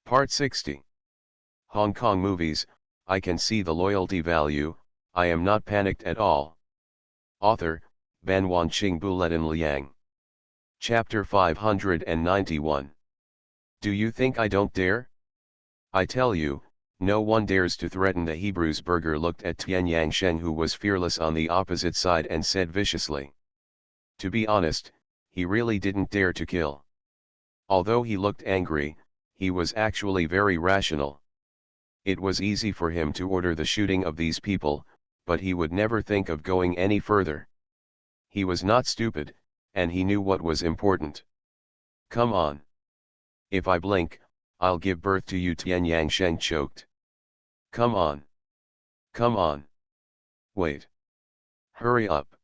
Part 60. Hong Kong movies, I can see the loyalty value, I am not panicked at all. Author, Ban Wanqing Buletin Liang. Chapter 591. Do you think I don't dare? I tell you, no one dares to threaten the Hebrew's. Burger looked at Tian Yangsheng, who was fearless on the opposite side, and said viciously. To be honest, he really didn't dare to kill. Although he looked angry, he was actually very rational. It was easy for him to order the shooting of these people, but he would never think of going any further. He was not stupid, and he knew what was important. Come on. If I blink, I'll give birth to you, Tian Yangsheng choked. Come on. Come on. Wait. Hurry up.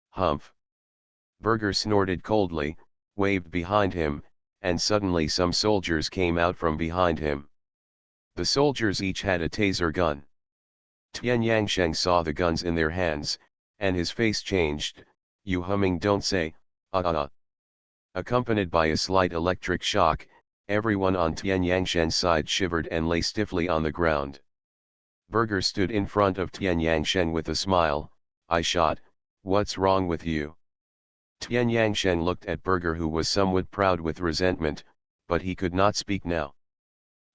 Humph. Burger snorted coldly, waved behind him, and suddenly some soldiers came out from behind him. The soldiers each had a taser gun. Tian Yangsheng saw the guns in their hands, and his face changed. You humming don't say, ah. Accompanied by a slight electric shock, everyone on Tian Yangsheng's side shivered and lay stiffly on the ground. Burger stood in front of Tian Yangsheng with a smile. I shot, what's wrong with you? Tian Yangsheng looked at Burger, who was somewhat proud with resentment, but he could not speak now.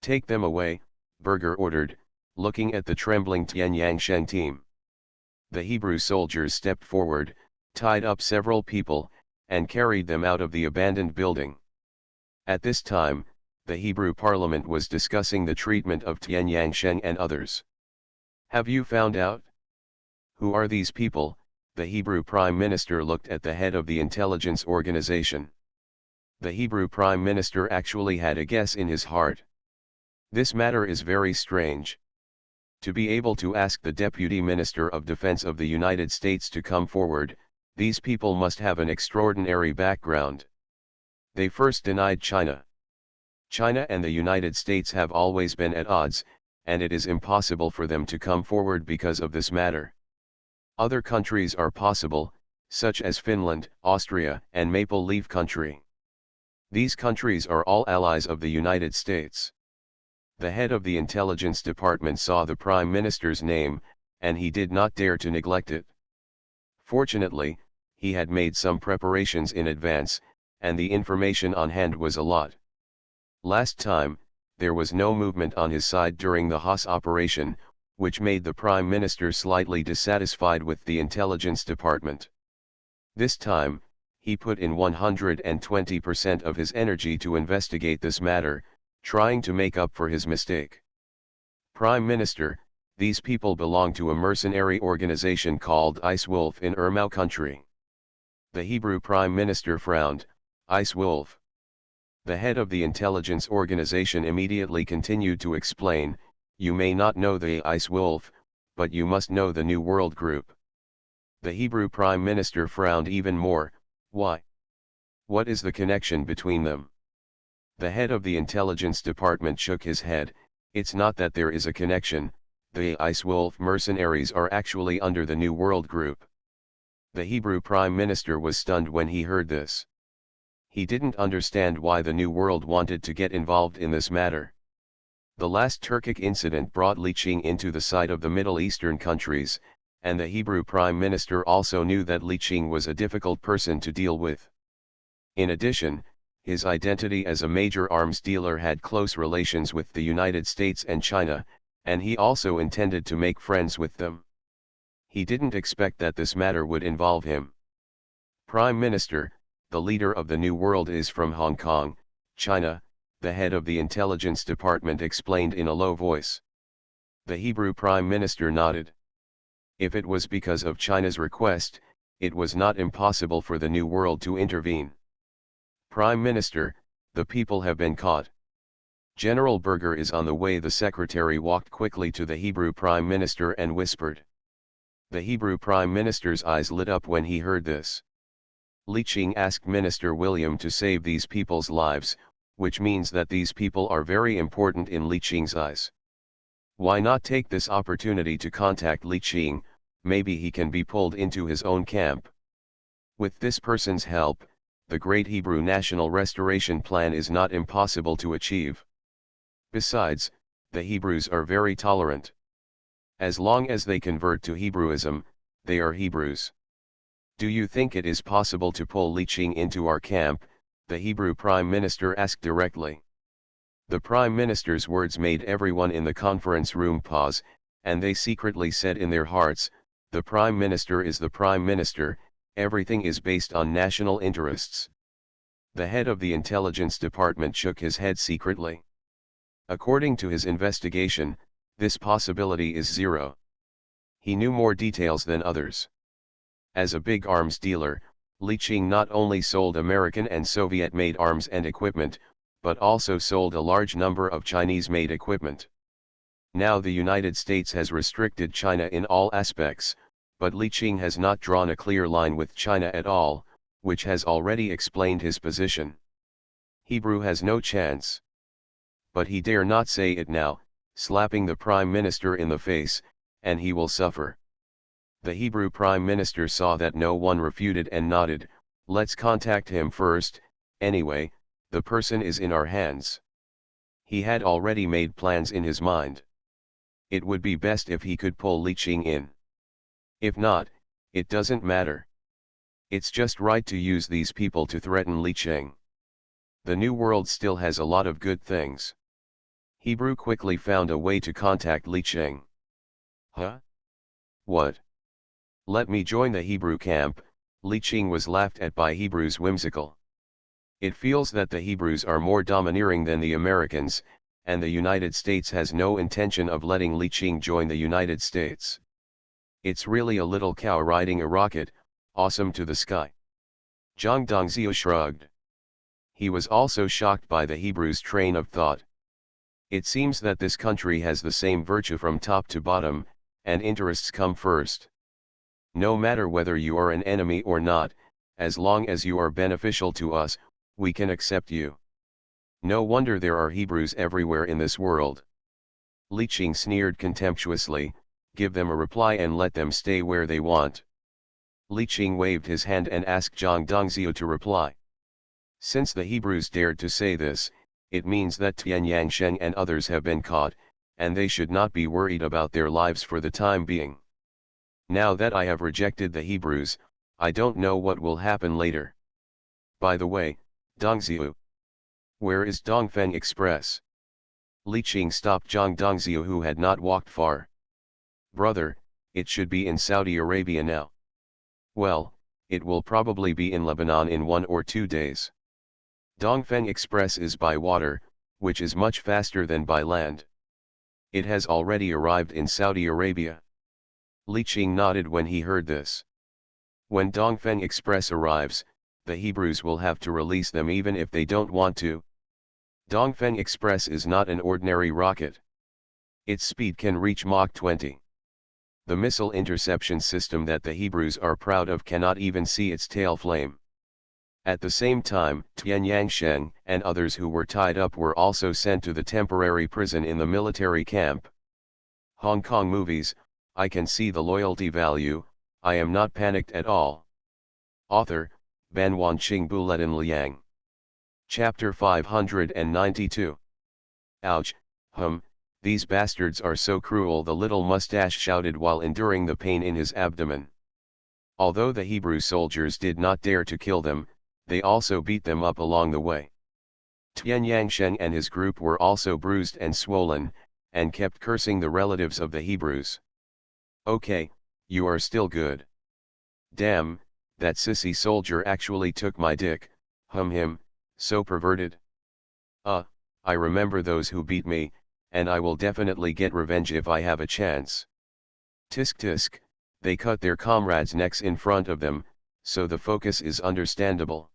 Take them away, Burger ordered, looking at the trembling Tian Yangsheng team. The Hebrew soldiers stepped forward, tied up several people, and carried them out of the abandoned building. At this time, the Hebrew parliament was discussing the treatment of Tian Yangsheng and others. Have you found out? Who are these people? The Hebrew Prime Minister looked at the head of the intelligence organization. The Hebrew Prime Minister actually had a guess in his heart. This matter is very strange. To be able to ask the Deputy Minister of Defense of the United States to come forward, these people must have an extraordinary background. They first denied China. China and the United States have always been at odds, and it is impossible for them to come forward because of this matter. Other countries are possible, such as Finland, Austria, and Maple Leaf Country. These countries are all allies of the United States. The head of the intelligence department saw the Prime Minister's name, and he did not dare to neglect it. Fortunately, he had made some preparations in advance, and the information on hand was a lot. Last time, there was no movement on his side during the Haas operation, which made the Prime Minister slightly dissatisfied with the intelligence department. This time, he put in 120% of his energy to investigate this matter, trying to make up for his mistake. Prime Minister, these people belong to a mercenary organization called Ice Wolf in Irmao country. The Hebrew Prime Minister frowned. Ice Wolf. The head of the intelligence organization immediately continued to explain. You may not know the Ice Wolf, but you must know the New World Group. The Hebrew Prime Minister frowned even more. Why? What is the connection between them? The head of the intelligence department shook his head. It's not that there is a connection, the Ice Wolf mercenaries are actually under the New World Group. The Hebrew Prime Minister was stunned when he heard this. He didn't understand why the New World wanted to get involved in this matter. The last Turkic incident brought Li Qing into the sight of the Middle Eastern countries, and the Hebrew Prime Minister also knew that Li Qing was a difficult person to deal with. In addition, his identity as a major arms dealer had close relations with the United States and China, and he also intended to make friends with them. He didn't expect that this matter would involve him. Prime Minister, the leader of the New World is from Hong Kong, China, the head of the intelligence department explained in a low voice. The Hebrew Prime Minister nodded. If it was because of China's request, it was not impossible for the New World to intervene. Prime Minister, the people have been caught. General Burger is on the way. The secretary walked quickly to the Hebrew Prime Minister and whispered. The Hebrew Prime Minister's eyes lit up when he heard this. Li Qing asked Minister William to save these people's lives, which means that these people are very important in Li Qing's eyes. Why not take this opportunity to contact Li Qing? Maybe he can be pulled into his own camp. With this person's help, the Great Hebrew National Restoration Plan is not impossible to achieve. Besides, the Hebrews are very tolerant. As long as they convert to Hebrewism, they are Hebrews. Do you think it is possible to pull Li Qing into our camp? The Hebrew Prime Minister asked directly. The Prime Minister's words made everyone in the conference room pause, and they secretly said in their hearts, the Prime Minister is the Prime Minister, everything is based on national interests. The head of the intelligence department shook his head secretly. According to his investigation, this possibility is zero. He knew more details than others. As a big arms dealer, Li Qing not only sold American and Soviet-made arms and equipment, but also sold a large number of Chinese-made equipment. Now the United States has restricted China in all aspects, but Li Qing has not drawn a clear line with China at all, which has already explained his position. Hebrew has no chance. But he dare not say it now, slapping the Prime Minister in the face, and he will suffer. The Hebrew Prime Minister saw that no one refuted and nodded, let's contact him first, anyway, the person is in our hands. He had already made plans in his mind. It would be best if he could pull Li Qing in. If not, it doesn't matter. It's just right to use these people to threaten Li Qing. The New World still has a lot of good things. Hebrew quickly found a way to contact Li Qing. Huh? What? Let me join the Hebrew camp. Li Qing was laughed at by Hebrews whimsical. It feels that the Hebrews are more domineering than the Americans, and the United States has no intention of letting Li Qing join the United States. It's really a little cow riding a rocket, awesome to the sky. Zhang Dongzhou shrugged. He was also shocked by the Hebrews' train of thought. It seems that this country has the same virtue from top to bottom, and interests come first. No matter whether you are an enemy or not, as long as you are beneficial to us, we can accept you. No wonder there are Hebrews everywhere in this world. Li Qing sneered contemptuously, give them a reply and let them stay where they want. Li Qing waved his hand and asked Zhang Dongzhou to reply. Since the Hebrews dared to say this, it means that Tian Yangsheng and others have been caught, and they should not be worried about their lives for the time being. Now that I have rejected the Hebrews, I don't know what will happen later. By the way, Dongzhou, where is Dongfeng Express? Li Qing stopped Zhang Dongzhou, who had not walked far. Brother, it should be in Saudi Arabia now. Well, it will probably be in Lebanon in 1 or 2 days. Dongfeng Express is by water, which is much faster than by land. It has already arrived in Saudi Arabia. Li Qing nodded when he heard this. When Dongfeng Express arrives, the Hebrews will have to release them even if they don't want to. Dongfeng Express is not an ordinary rocket. Its speed can reach Mach 20. The missile interception system that the Hebrews are proud of cannot even see its tail flame. At the same time, Tian Yangsheng and others who were tied up were also sent to the temporary prison in the military camp. Hong Kong movies, I can see the loyalty value, I am not panicked at all. Author, Ban Wanqing Buletin Liang. Chapter 592. Ouch, these bastards are so cruel, the little mustache shouted while enduring the pain in his abdomen. Although the Hebrew soldiers did not dare to kill them, they also beat them up along the way. Tian Yangsheng and his group were also bruised and swollen, and kept cursing the relatives of the Hebrews. Okay, you are still good. Damn, that sissy soldier actually took my dick, him, so perverted. I remember those who beat me, and I will definitely get revenge if I have a chance. Tisk tisk, they cut their comrades' necks in front of them, so the focus is understandable.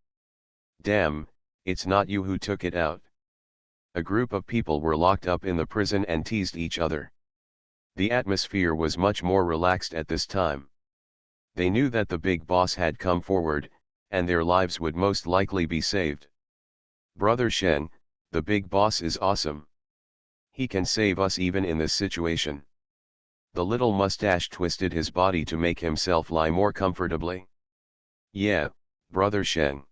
Damn, it's not you who took it out. A group of people were locked up in the prison and teased each other. The atmosphere was much more relaxed at this time. They knew that the big boss had come forward, and their lives would most likely be saved. Brother Shen, the big boss is awesome. He can save us even in this situation. The little mustache twisted his body to make himself lie more comfortably. Yeah, Brother Shen.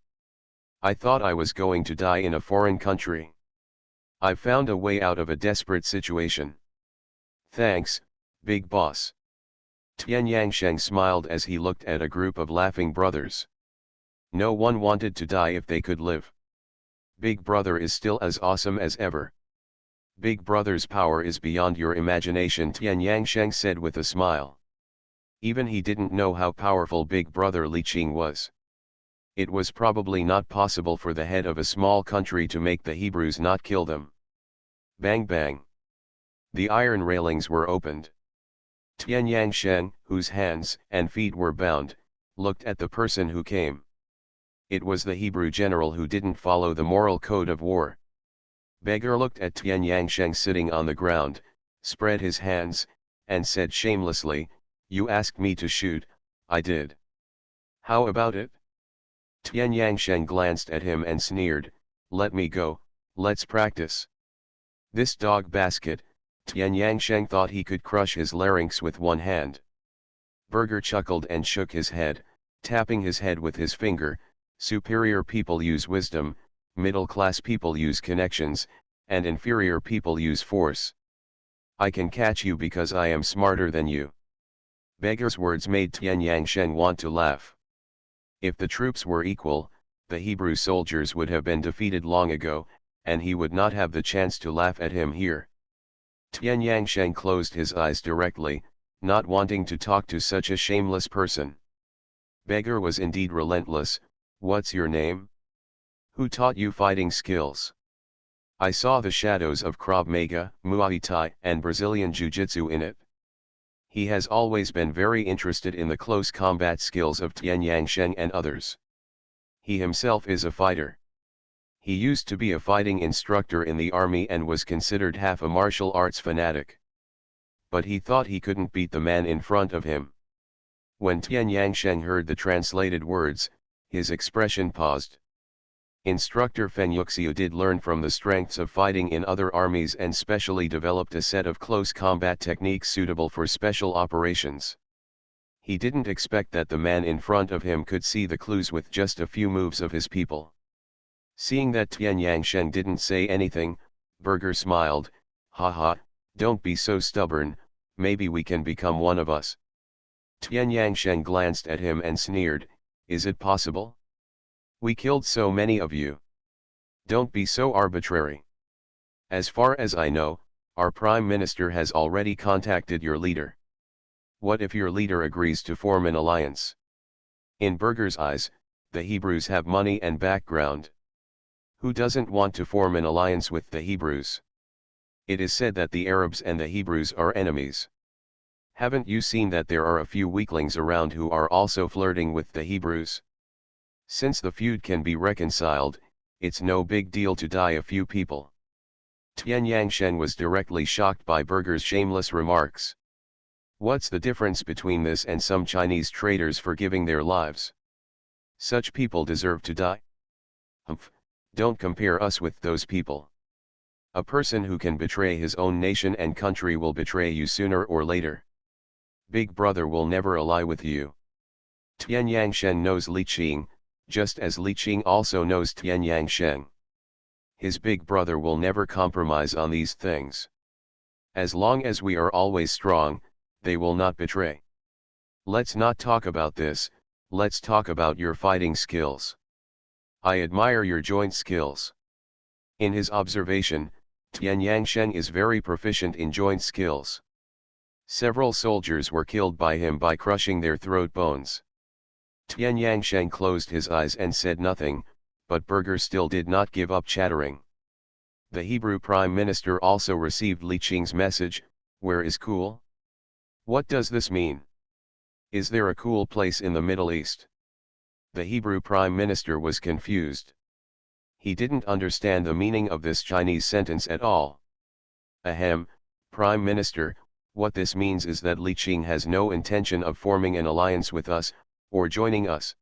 I thought I was going to die in a foreign country. I've found a way out of a desperate situation. Thanks, big boss. Tian Yangsheng smiled as he looked at a group of laughing brothers. No one wanted to die if they could live. Big Brother is still as awesome as ever. Big Brother's power is beyond your imagination, Tian Yangsheng said with a smile. Even he didn't know how powerful Big Brother Li Qing was. It was probably not possible for the head of a small country to make the Hebrews not kill them. Bang bang. The iron railings were opened. Tian Yangsheng, whose hands and feet were bound, looked at the person who came. It was the Hebrew general who didn't follow the moral code of war. Beggar looked at Tian Yangsheng sitting on the ground, spread his hands, and said shamelessly, "You asked me to shoot, I did. How about it?" Tian Yangsheng glanced at him and sneered, "Let me go, let's practice." This dog basket, Tian Yangsheng thought he could crush his larynx with one hand. Burger chuckled and shook his head, tapping his head with his finger. Superior people use wisdom, middle-class people use connections, and inferior people use force. I can catch you because I am smarter than you. Beggar's words made Tian Yangsheng want to laugh. If the troops were equal, the Hebrew soldiers would have been defeated long ago, and he would not have the chance to laugh at him here. Tian Yangsheng closed his eyes directly, not wanting to talk to such a shameless person. Beggar was indeed relentless. What's your name? Who taught you fighting skills? I saw the shadows of Krav Maga, Muay Thai, and Brazilian Jiu-Jitsu in it. He has always been very interested in the close combat skills of Tian Yangsheng and others. He himself is a fighter. He used to be a fighting instructor in the army and was considered half a martial arts fanatic. But he thought he couldn't beat the man in front of him. When Tian Yangsheng heard the translated words, his expression paused. Instructor Feng Yuxiu did learn from the strengths of fighting in other armies and specially developed a set of close combat techniques suitable for special operations. He didn't expect that the man in front of him could see the clues with just a few moves of his people. Seeing that Tian Yangsheng didn't say anything, Burger smiled, "Haha, don't be so stubborn, maybe we can become one of us." Tian Yangsheng glanced at him and sneered, "Is it possible? We killed so many of you. Don't be so arbitrary. As far as I know, our Prime Minister has already contacted your leader. What if your leader agrees to form an alliance?" In Burger's eyes, the Hebrews have money and background. Who doesn't want to form an alliance with the Hebrews? It is said that the Arabs and the Hebrews are enemies. Haven't you seen that there are a few weaklings around who are also flirting with the Hebrews? Since the feud can be reconciled, it's no big deal to die a few people. Tian Yangsheng was directly shocked by Burger's shameless remarks. What's the difference between this and some Chinese traitors forgiving their lives? Such people deserve to die. Humph, don't compare us with those people. A person who can betray his own nation and country will betray you sooner or later. Big Brother will never ally with you. Tian Yangsheng knows Li Qing, just as Li Qing also knows Tian Yangsheng. His big brother will never compromise on these things. As long as we are always strong, they will not betray. Let's not talk about this, let's talk about your fighting skills. I admire your joint skills. In his observation, Tian Yangsheng is very proficient in joint skills. Several soldiers were killed by him by crushing their throat bones. Tian Yangsheng closed his eyes and said nothing, but Burger still did not give up chattering. The Hebrew Prime Minister also received Li Qing's message, "Where is cool? What does this mean? Is there a cool place in the Middle East?" The Hebrew Prime Minister was confused. He didn't understand the meaning of this Chinese sentence at all. Ahem, Prime Minister, what this means is that Li Qing has no intention of forming an alliance with us, or joining us.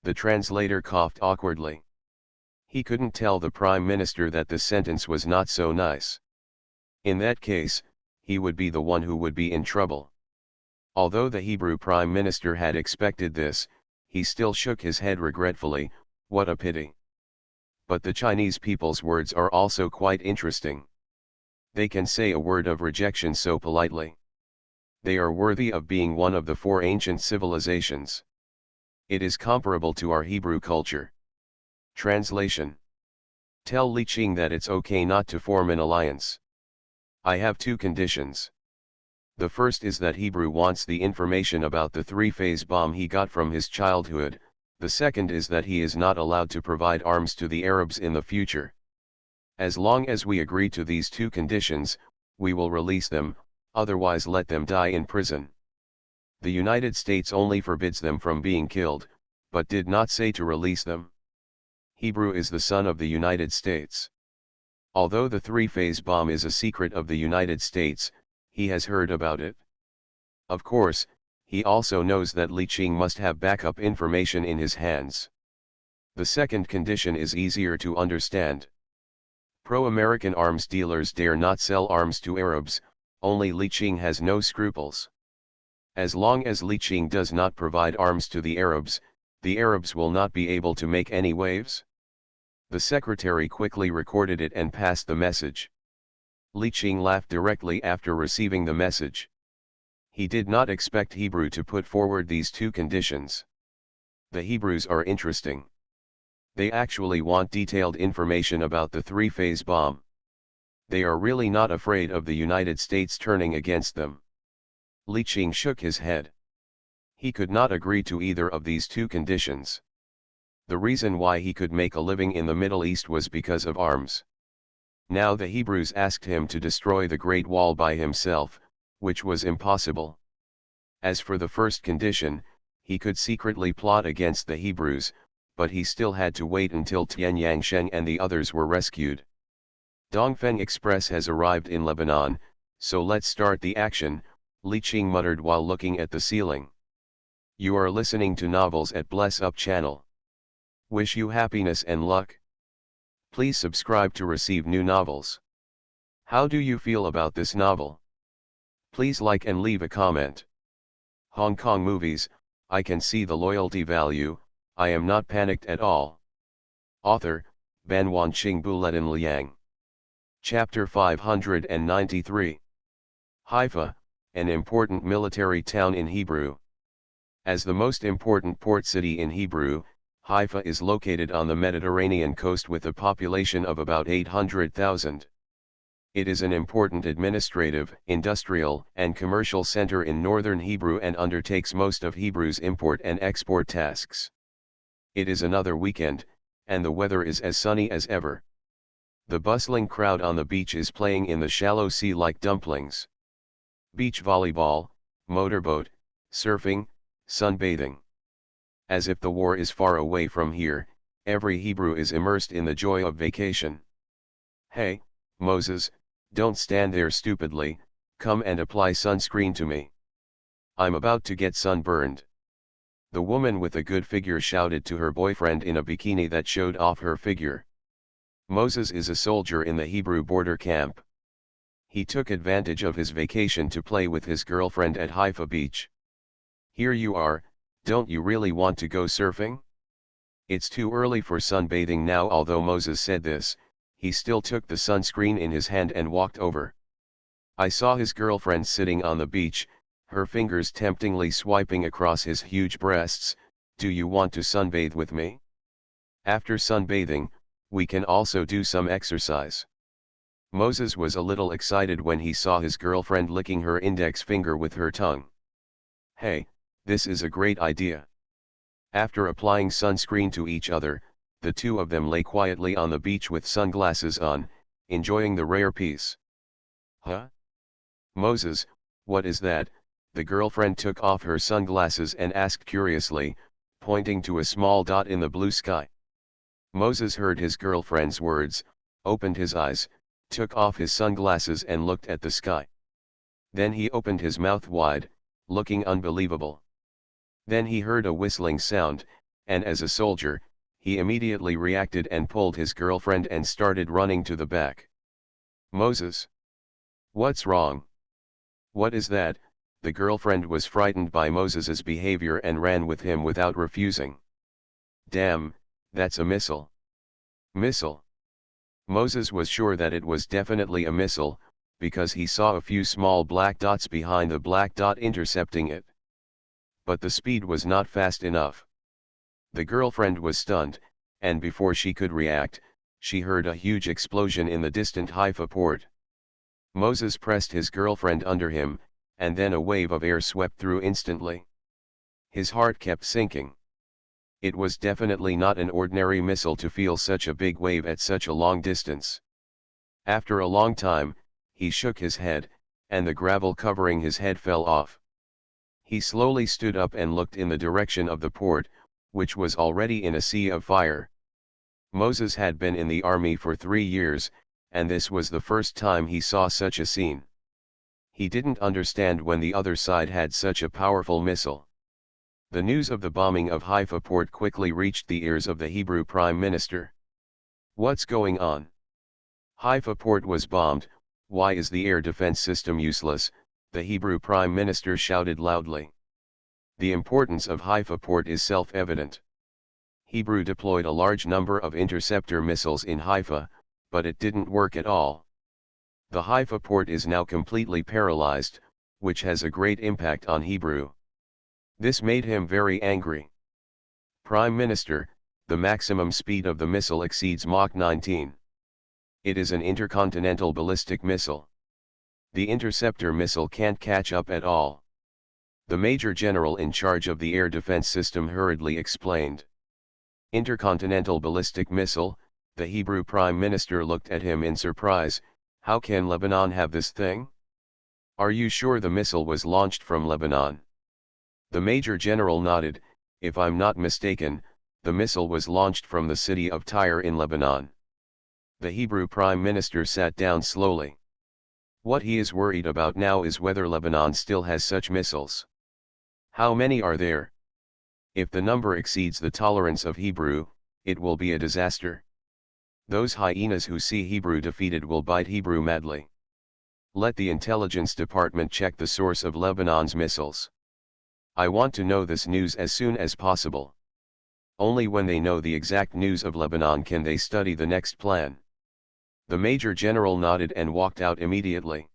The translator coughed awkwardly. He couldn't tell the Prime Minister that the sentence was not so nice. In that case, he would be the one who would be in trouble. Although the Hebrew Prime Minister had expected this, he still shook his head regretfully. What a pity. But the Chinese people's words are also quite interesting. They can say a word of rejection so politely. They are worthy of being one of the four ancient civilizations. It is comparable to our Hebrew culture. Translation. Tell Li Qing that it's okay not to form an alliance. I have two conditions. The first is that Hebrew wants the information about the three-phase bomb he got from his childhood, the second is that he is not allowed to provide arms to the Arabs in the future. As long as we agree to these two conditions, we will release them, otherwise let them die in prison. The United States only forbids them from being killed, but did not say to release them. Hebrew is the son of the United States. Although the three-phase bomb is a secret of the United States, he has heard about it. Of course, he also knows that Li Qing must have backup information in his hands. The second condition is easier to understand. Pro-American arms dealers dare not sell arms to Arabs, only Li Qing has no scruples. As long as Li Qing does not provide arms to the Arabs will not be able to make any waves. The secretary quickly recorded it and passed the message. Li Qing laughed directly after receiving the message. He did not expect Hebrew to put forward these two conditions. The Hebrews are interesting. They actually want detailed information about the three-phase bomb. They are really not afraid of the United States turning against them. Li Qing shook his head. He could not agree to either of these two conditions. The reason why he could make a living in the Middle East was because of arms. Now the Hebrews asked him to destroy the Great Wall by himself, which was impossible. As for the first condition, he could secretly plot against the Hebrews, but he still had to wait until Tian Yangsheng and the others were rescued. Dongfeng Express has arrived in Lebanon, so let's start the action, Li Qing muttered while looking at the ceiling. You are listening to Novels at Bless Up channel. Wish you happiness and luck. Please subscribe to receive new novels. How do you feel about this novel? Please like and leave a comment. Hong Kong movies, I can see the loyalty value, I am not panicked at all. Author, Ban Wanqing Buletin Liang. Chapter 593. Haifa, an important military town in Hebrew. As the most important port city in Hebrew, Haifa is located on the Mediterranean coast with a population of about 800,000. It is an important administrative, industrial, and commercial center in northern Hebrew and undertakes most of Hebrew's import and export tasks. It is another weekend, and the weather is as sunny as ever. The bustling crowd on the beach is playing in the shallow sea like dumplings. Beach volleyball, motorboat, surfing, sunbathing. As if the war is far away from here, every Hebrew is immersed in the joy of vacation. Hey, Moses, don't stand there stupidly, come and apply sunscreen to me. I'm about to get sunburned. The woman with a good figure shouted to her boyfriend in a bikini that showed off her figure. Moses is a soldier in the Hebrew border camp. He took advantage of his vacation to play with his girlfriend at Haifa Beach. Here you are, don't you really want to go surfing? It's too early for sunbathing now. Although Moses said this, he still took the sunscreen in his hand and walked over. I saw his girlfriend sitting on the beach, her fingers temptingly swiping across his huge breasts. Do you want to sunbathe with me? After sunbathing, we can also do some exercise. Moses was a little excited when he saw his girlfriend licking her index finger with her tongue. Hey, this is a great idea. After applying sunscreen to each other, the two of them lay quietly on the beach with sunglasses on, enjoying the rare peace. Huh? Moses, what is that? The girlfriend took off her sunglasses and asked curiously, pointing to a small dot in the blue sky. Moses heard his girlfriend's words, opened his eyes, took off his sunglasses and looked at the sky. Then he opened his mouth wide, looking unbelievable. Then he heard a whistling sound, and as a soldier, he immediately reacted and pulled his girlfriend and started running to the back. Moses! What's wrong? What is that? The girlfriend was frightened by Moses's behavior and ran with him without refusing. Damn, that's a missile. Missile. Moses was sure that it was definitely a missile, because he saw a few small black dots behind the black dot intercepting it. But the speed was not fast enough. The girlfriend was stunned, and before she could react, she heard a huge explosion in the distant Haifa port. Moses pressed his girlfriend under him, and then a wave of air swept through instantly. His heart kept sinking. It was definitely not an ordinary missile to feel such a big wave at such a long distance. After a long time, he shook his head, and the gravel covering his head fell off. He slowly stood up and looked in the direction of the port, which was already in a sea of fire. Moses had been in the army for 3 years, and this was the first time he saw such a scene. He didn't understand when the other side had such a powerful missile. The news of the bombing of Haifa port quickly reached the ears of the Hebrew Prime Minister. What's going on? Haifa port was bombed. Why is the air defense system useless? The Hebrew Prime Minister shouted loudly. The importance of Haifa port is self-evident. Hebrew deployed a large number of interceptor missiles in Haifa, but it didn't work at all. The Haifa port is now completely paralyzed, which has a great impact on Hebrew. This made him very angry. Prime Minister, the maximum speed of the missile exceeds Mach 19. It is an intercontinental ballistic missile. The interceptor missile can't catch up at all. The Major General in charge of the air defense system hurriedly explained. Intercontinental ballistic missile, the Hebrew Prime Minister looked at him in surprise. How can Lebanon have this thing? Are you sure the missile was launched from Lebanon? The Major General nodded. If I'm not mistaken, the missile was launched from the city of Tyre in Lebanon. The Hebrew Prime Minister sat down slowly. What he is worried about now is whether Lebanon still has such missiles. How many are there? If the number exceeds the tolerance of Hebrew, it will be a disaster. Those hyenas who see Hebrew defeated will bite Hebrew madly. Let the intelligence department check the source of Lebanon's missiles. I want to know this news as soon as possible. Only when they know the exact news of Lebanon can they study the next plan. The Major General nodded and walked out immediately.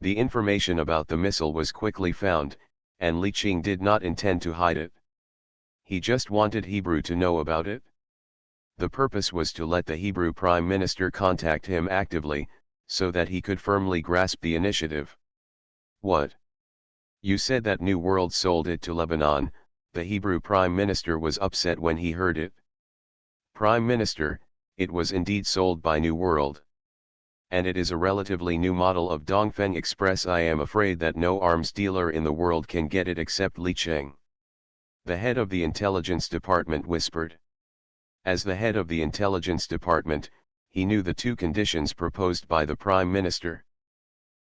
The information about the missile was quickly found, and Li Qing did not intend to hide it. He just wanted Hebrew to know about it. The purpose was to let the Hebrew Prime Minister contact him actively, so that he could firmly grasp the initiative. What? You said that New World sold it to Lebanon. The Hebrew Prime Minister was upset when he heard it. Prime Minister, it was indeed sold by New World. And it is a relatively new model of Dongfeng Express. I am afraid that no arms dealer in the world can get it except Li Qing. The head of the intelligence department whispered. As the head of the intelligence department, he knew the two conditions proposed by the Prime Minister.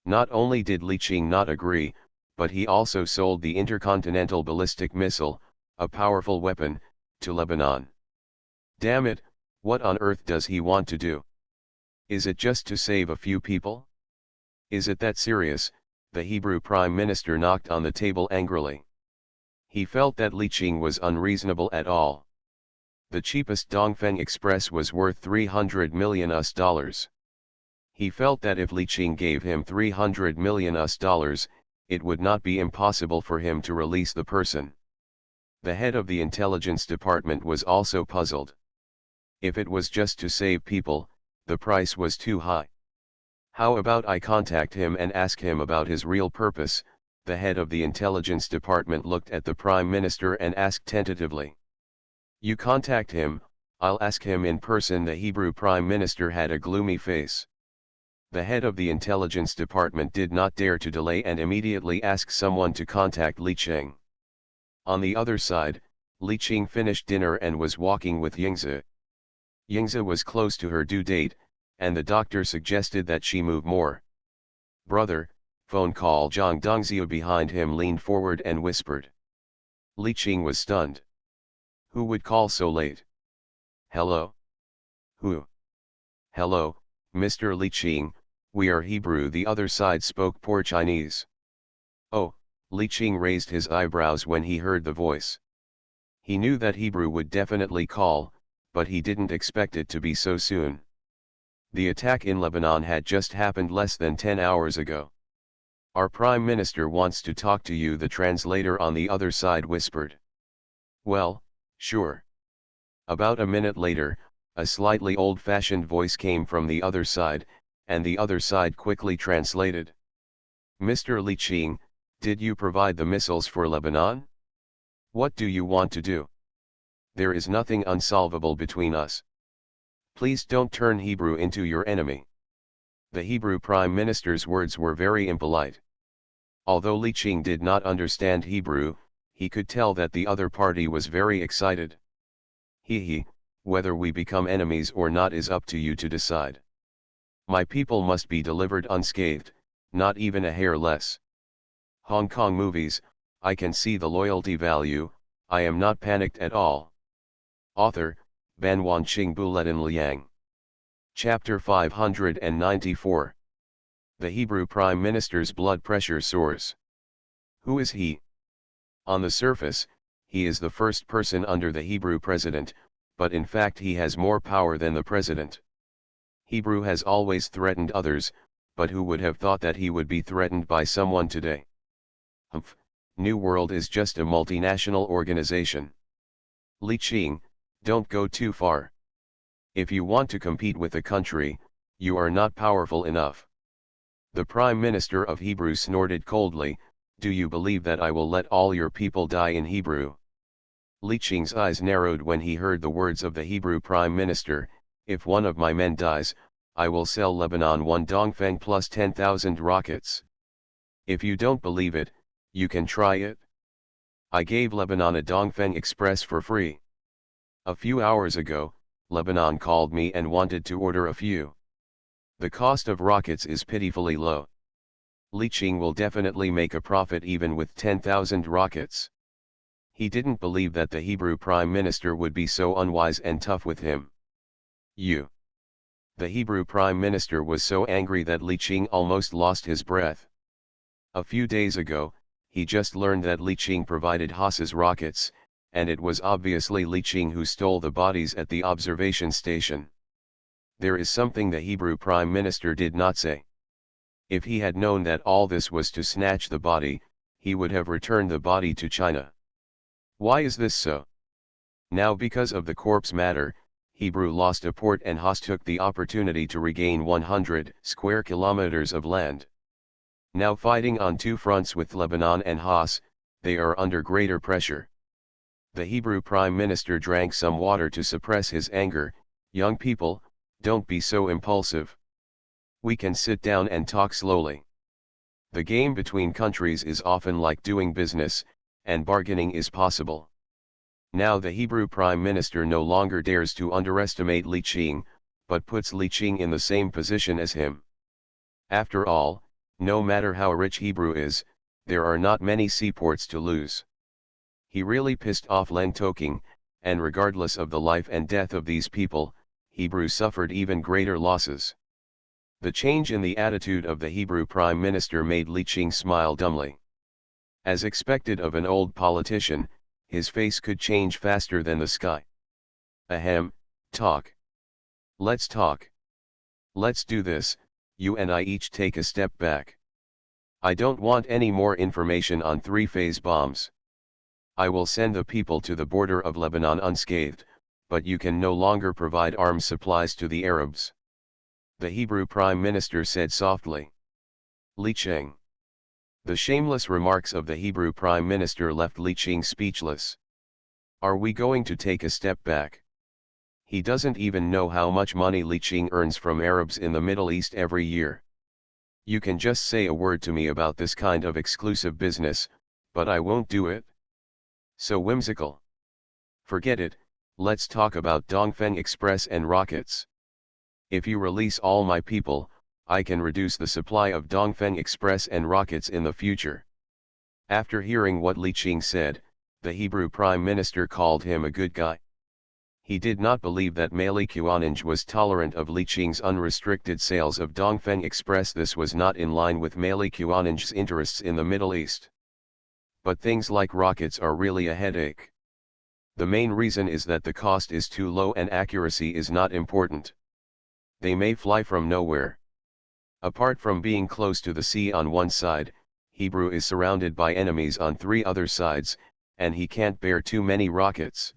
Not only did Li Qing not agree, but he also sold the intercontinental ballistic missile, a powerful weapon, to Lebanon. Damn it, what on earth does he want to do? Is it just to save a few people? Is it that serious? The Hebrew Prime Minister knocked on the table angrily. He felt that Li Qing was unreasonable at all. The cheapest Dongfeng Express was worth $300 million. He felt that if Li Qing gave him $300 million, it would not be impossible for him to release the person. The head of the intelligence department was also puzzled. If it was just to save people, the price was too high. How about I contact him and ask him about his real purpose? The head of the intelligence department looked at the Prime Minister and asked tentatively. You contact him, I'll ask him in person. The Hebrew Prime Minister had a gloomy face. The head of the intelligence department did not dare to delay and immediately ask someone to contact Li Qing. On the other side, Li Qing finished dinner and was walking with Yingzi. Yingzi was close to her due date, and the doctor suggested that she move more. Brother, phone call. Zhang Dongzhou behind him leaned forward and whispered. Li Qing was stunned. Who would call so late? Hello? Who? Hello, Mr. Li Qing, we are Hebrew. The other side spoke poor Chinese. Oh, Li Qing raised his eyebrows when he heard the voice. He knew that Hebrew would definitely call, but he didn't expect it to be so soon. The attack in Lebanon had just happened less than 10 hours ago. Our Prime Minister wants to talk to you, the translator on the other side whispered. Well, sure. About a minute later, a slightly old-fashioned voice came from the other side, and the other side quickly translated. Mr. Li Qing, did you provide the missiles for Lebanon? What do you want to do? There is nothing unsolvable between us. Please don't turn Hebrew into your enemy. The Hebrew Prime Minister's words were very impolite. Although Li Qing did not understand Hebrew, he could tell that the other party was very excited. Whether we become enemies or not is up to you to decide. My people must be delivered unscathed, not even a hair less. Hong Kong movies, I can see the loyalty value, I am not panicked at all. Author, Ban Wanqing Buletin Liang. Chapter 594. The Hebrew Prime Minister's blood pressure soars. Who is he? On the surface, he is the first person under the Hebrew president, but in fact he has more power than the president. Hebrew has always threatened others, but who would have thought that he would be threatened by someone today? New World is just a multinational organization. Li Qing, don't go too far. If you want to compete with a country, you are not powerful enough. The Prime Minister of Hebrew snorted coldly, do you believe that I will let all your people die in Hebrew? Li Qing's eyes narrowed when he heard the words of the Hebrew Prime Minister, if one of my men dies, I will sell Lebanon 1 dongfeng plus 10,000 rockets. If you don't believe it, you can try it. I gave Lebanon a Dongfeng Express for free. A few hours ago, Lebanon called me and wanted to order a few. The cost of rockets is pitifully low. Li Qing will definitely make a profit even with 10,000 rockets. He didn't believe that the Hebrew Prime Minister would be so unwise and tough with him. The Hebrew Prime Minister was so angry that Li Qing almost lost his breath. A few days ago, he just learned that Li Qing provided Haas's rockets, and it was obviously Li Qing who stole the bodies at the observation station. There is something the Hebrew Prime Minister did not say. If he had known that all this was to snatch the body, he would have returned the body to China. Why is this so? Now because of the corpse matter, Hebrew lost a port and Haas took the opportunity to regain 100 square kilometers of land. Now fighting on two fronts with Lebanon and Haas, they are under greater pressure. The Hebrew Prime Minister drank some water to suppress his anger. Young people, don't be so impulsive. We can sit down and talk slowly. The game between countries is often like doing business, and bargaining is possible. Now the Hebrew Prime Minister no longer dares to underestimate Li Qing, but puts Li Qing in the same position as him. After all, no matter how rich Hebrew is, there are not many seaports to lose. He really pissed off Leng Toking, and regardless of the life and death of these people, Hebrew suffered even greater losses. The change in the attitude of the Hebrew Prime Minister made Li Qing smile dumbly. As expected of an old politician, his face could change faster than the sky. Ahem, talk. Let's talk. Let's do this, you and I each take a step back. I don't want any more information on three-phase bombs. I will send the people to the border of Lebanon unscathed, but you can no longer provide arms supplies to the Arabs. The Hebrew Prime Minister said softly. Li Qing. The shameless remarks of the Hebrew Prime Minister left Li Qing speechless. Are we going to take a step back? He doesn't even know how much money Li Qing earns from Arabs in the Middle East every year. You can just say a word to me about this kind of exclusive business, but I won't do it. So whimsical. Forget it, let's talk about Dongfeng Express and rockets. If you release all my people, I can reduce the supply of Dongfeng Express and rockets in the future. After hearing what Li Qing said, the Hebrew Prime Minister called him a good guy. He did not believe that MaleProtagonist was tolerant of Li Qing's unrestricted sales of Dongfeng Express. This was not in line with MaleProtagonist's interests in the Middle East. But things like rockets are really a headache. The main reason is that the cost is too low and accuracy is not important. They may fly from nowhere. Apart from being close to the sea on one side, Hebrew is surrounded by enemies on 3 other sides, and he can't bear too many rockets.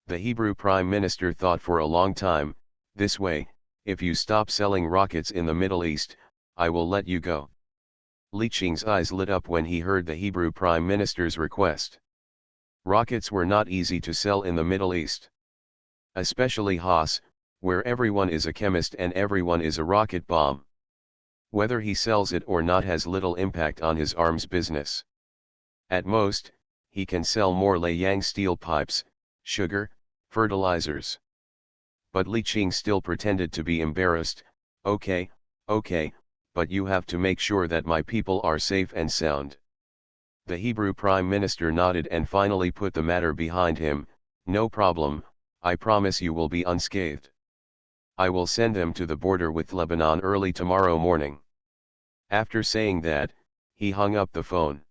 The Hebrew Prime Minister thought for a long time, this way, if you stop selling rockets in the Middle East, I will let you go. Li Qing's eyes lit up when he heard the Hebrew Prime Minister's request. Rockets were not easy to sell in the Middle East. Especially Haas, where everyone is a chemist and everyone is a rocket bomb. Whether he sells it or not has little impact on his arms business. At most, he can sell more Liang steel pipes, sugar, fertilizers. But Li Qing still pretended to be embarrassed. Okay, but you have to make sure that my people are safe and sound. The Hebrew Prime Minister nodded and finally put the matter behind him. No problem, I promise you will be unscathed. I will send them to the border with Lebanon early tomorrow morning. After saying that, he hung up the phone.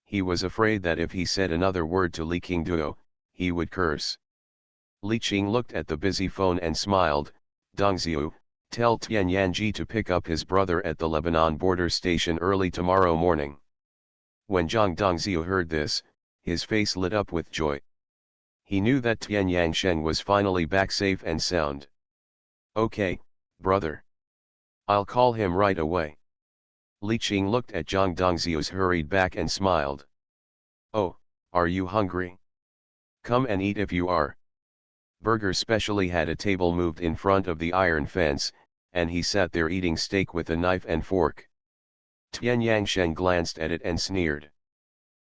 He was afraid that if he said another word to Li Qingduo, he would curse. Li Qing looked at the busy phone and smiled. Dongziu, tell Tian Yanji to pick up his brother at the Lebanon border station early tomorrow morning. When Zhang Dongziu heard this, his face lit up with joy. He knew that Tian Yangsheng was finally back safe and sound. Okay, brother. I'll call him right away. Li Qing looked at Zhang Dongziu's hurried back and smiled. Oh, are you hungry? Come and eat if you are. Burger specially had a table moved in front of the iron fence, and he sat there eating steak with a knife and fork. Tian Yangsheng glanced at it and sneered.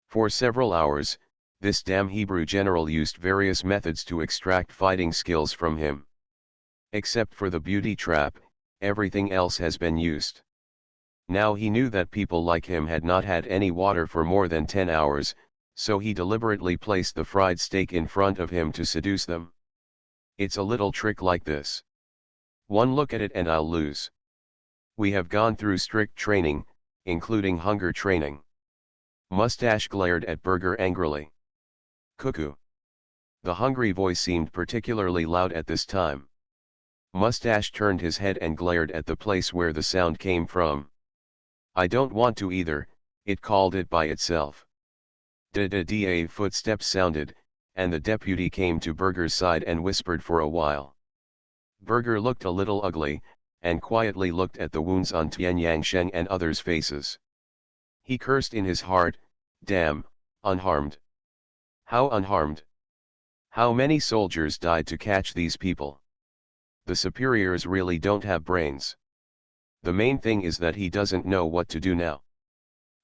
For several hours, this damn Hebrew general used various methods to extract fighting skills from him. Except for the beauty trap, everything else has been used. Now he knew that people like him had not had any water for more than 10 hours, so he deliberately placed the fried steak in front of him to seduce them. It's a little trick like this. One look at it and I'll lose. We have gone through strict training, including hunger training. Mustache glared at Burger angrily. Cuckoo. The hungry voice seemed particularly loud at this time. Mustache turned his head and glared at the place where the sound came from. I don't want to either, it called it by itself. Da-da-da footsteps sounded, and the deputy came to Burger's side and whispered for a while. Burger looked a little ugly, and quietly looked at the wounds on Tian Yangsheng and others' faces. He cursed in his heart, damn, unharmed. How unharmed? How many soldiers died to catch these people? The superiors really don't have brains. The main thing is that he doesn't know what to do now.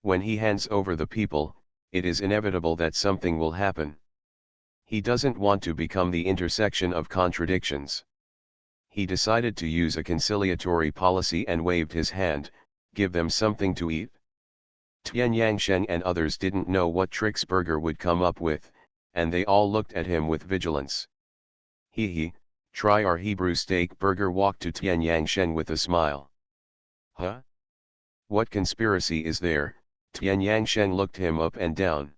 When he hands over the people, it is inevitable that something will happen. He doesn't want to become the intersection of contradictions. He decided to use a conciliatory policy and waved his hand, give them something to eat. Tian Yangsheng and others didn't know what tricks Burger would come up with, and they all looked at him with vigilance. He, try our Hebrew steak. Burger walked to Tian Yangsheng with a smile. Huh? What conspiracy is there? Tian Yangsheng looked him up and down.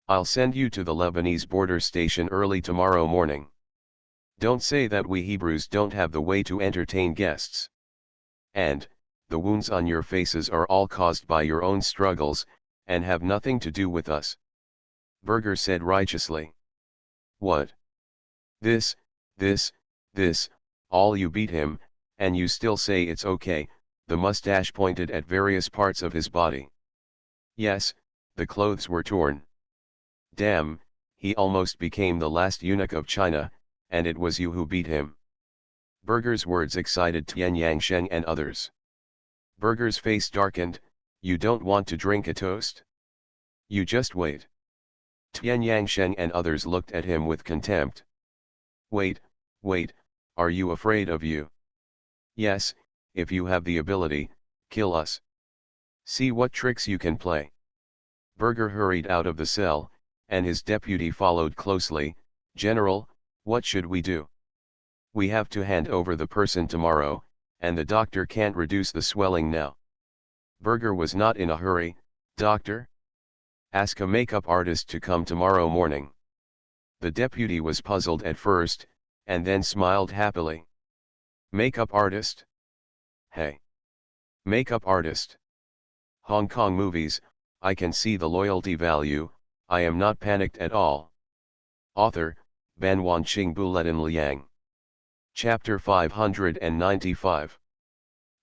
I'll send you to the Lebanese border station early tomorrow morning. Don't say that we Hebrews don't have the way to entertain guests. And, the wounds on your faces are all caused by your own struggles, and have nothing to do with us. Burger said righteously. What? This, all you beat him, and you still say it's okay. The mustache pointed at various parts of his body. Yes, the clothes were torn. Damn, he almost became the last eunuch of China, and it was you who beat him. Burger's words excited Tian Yangsheng and others. Burger's face darkened. You don't want to drink a toast? You just wait. Tian Yangsheng and others looked at him with contempt. Wait, are you afraid of you? Yes, if you have the ability, kill us. See what tricks you can play. Burger hurried out of the cell, and his deputy followed closely. General, what should we do? We have to hand over the person tomorrow, and the doctor can't reduce the swelling now. Burger was not in a hurry. Doctor? Ask a makeup artist to come tomorrow morning. The deputy was puzzled at first, and then smiled happily. Makeup artist? Hey. Makeup artist. Hong Kong movies, I can see the loyalty value, I am not panicked at all. Author, Ban Wanqing Buletin Liang. Chapter 595.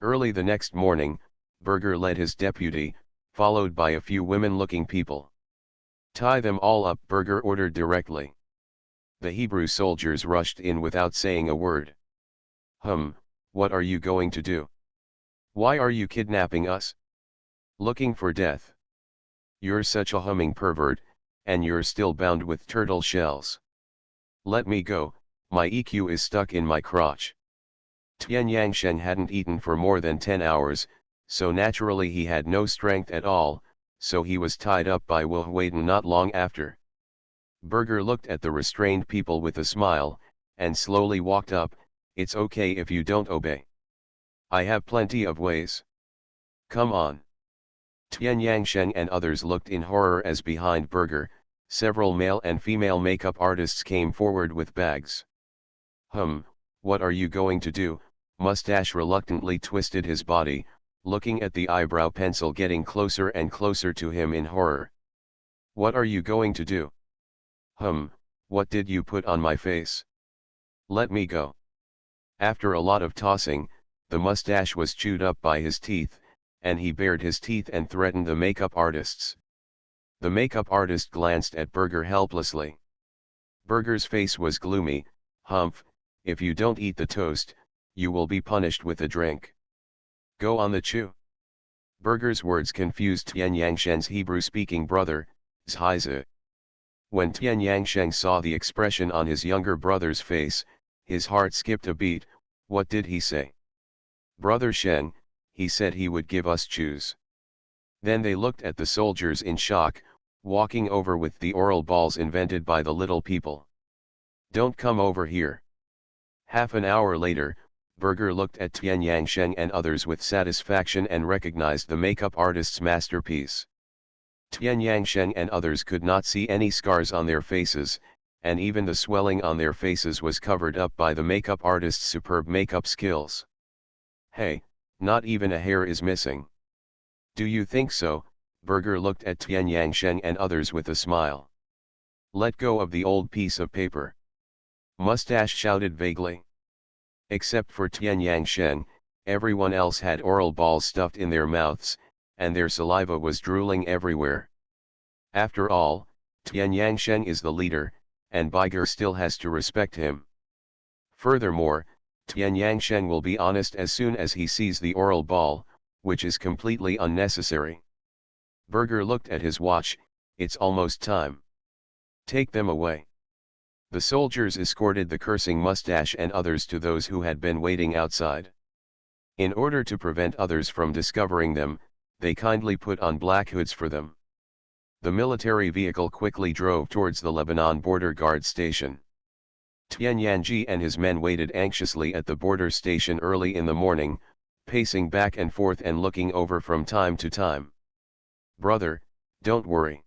Early the next morning, Berger led his deputy, followed by a few women-looking people. Tie them all up, Berger ordered directly. The Hebrew soldiers rushed in without saying a word. What are you going to do? Why are you kidnapping us? Looking for death. You're such a humming pervert, and you're still bound with turtle shells. Let me go, my EQ is stuck in my crotch. Tian Yangshen hadn't eaten for more than 10 hours, so naturally he had no strength at all, so he was tied up by Wu Huiden not long after. Berger looked at the restrained people with a smile, and slowly walked up. It's okay if you don't obey. I have plenty of ways. Come on. Tian Yangshen and others looked in horror as behind Berger, several male and female makeup artists came forward with bags. What are you going to do? Mustache reluctantly twisted his body, looking at the eyebrow pencil getting closer and closer to him in horror. What are you going to do? What did you put on my face? Let me go. After a lot of tossing, the mustache was chewed up by his teeth, and he bared his teeth and threatened the makeup artists. The makeup artist glanced at Berger helplessly. Berger's face was gloomy. If you don't eat the toast, you will be punished with a drink. Go on the chew. Berger's words confused Tian Yangshen's Hebrew-speaking brother, Zhaize. When Tian Yangshen saw the expression on his younger brother's face, his heart skipped a beat. What did he say? Brother Shen, he said he would give us chews. Then they looked at the soldiers in shock, walking over with the oral balls invented by the little people. Don't come over here. Half an hour later, Berger looked at Tian Yangshen and others with satisfaction and recognized the makeup artist's masterpiece. Tian Yangshen and others could not see any scars on their faces, and even the swelling on their faces was covered up by the makeup artist's superb makeup skills. Hey, not even a hair is missing. Do you think so? Berger looked at Tian Yangshen and others with a smile. Let go of the old piece of paper. Mustache shouted vaguely. Except for Tian Yangshen, everyone else had oral balls stuffed in their mouths, and their saliva was drooling everywhere. After all, Tian Yangshen is the leader, and Berger still has to respect him. Furthermore, Tian Yangshen will be honest as soon as he sees the oral ball, which is completely unnecessary. Berger looked at his watch. It's almost time. Take them away. The soldiers escorted the cursing mustache and others to those who had been waiting outside. In order to prevent others from discovering them, they kindly put on black hoods for them. The military vehicle quickly drove towards the Lebanon border guard station. Tian Yanji and his men waited anxiously at the border station early in the morning, pacing back and forth and looking over from time to time. Brother, don't worry.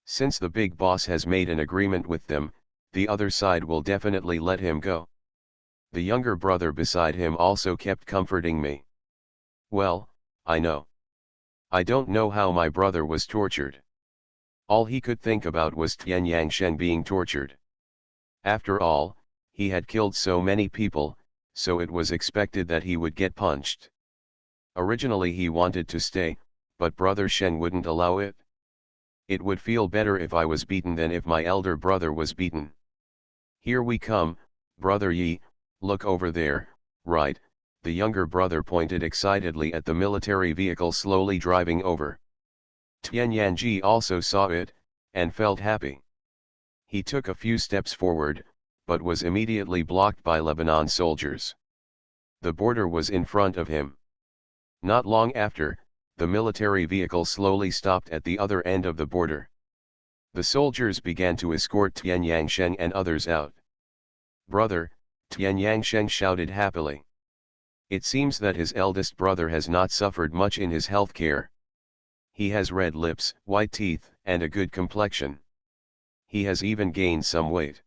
Since the big boss has made an agreement with them, the other side will definitely let him go. The younger brother beside him also kept comforting me. Well, I know. I don't know how my brother was tortured. All he could think about was Tian Yangshen being tortured. After all, he had killed so many people, so it was expected that he would get punched. Originally he wanted to stay, but Brother Shen wouldn't allow it. It would feel better if I was beaten than if my elder brother was beaten. Here we come, Brother Yi, look over there, right, the younger brother pointed excitedly at the military vehicle slowly driving over. Tian Yanji also saw it, and felt happy. He took a few steps forward, but was immediately blocked by Lebanon soldiers. The border was in front of him. Not long after, the military vehicle slowly stopped at the other end of the border. The soldiers began to escort Tian Yangshen and others out. Brother, Tian Yangshen shouted happily. It seems that his eldest brother has not suffered much in his health care. He has red lips, white teeth, and a good complexion. He has even gained some weight.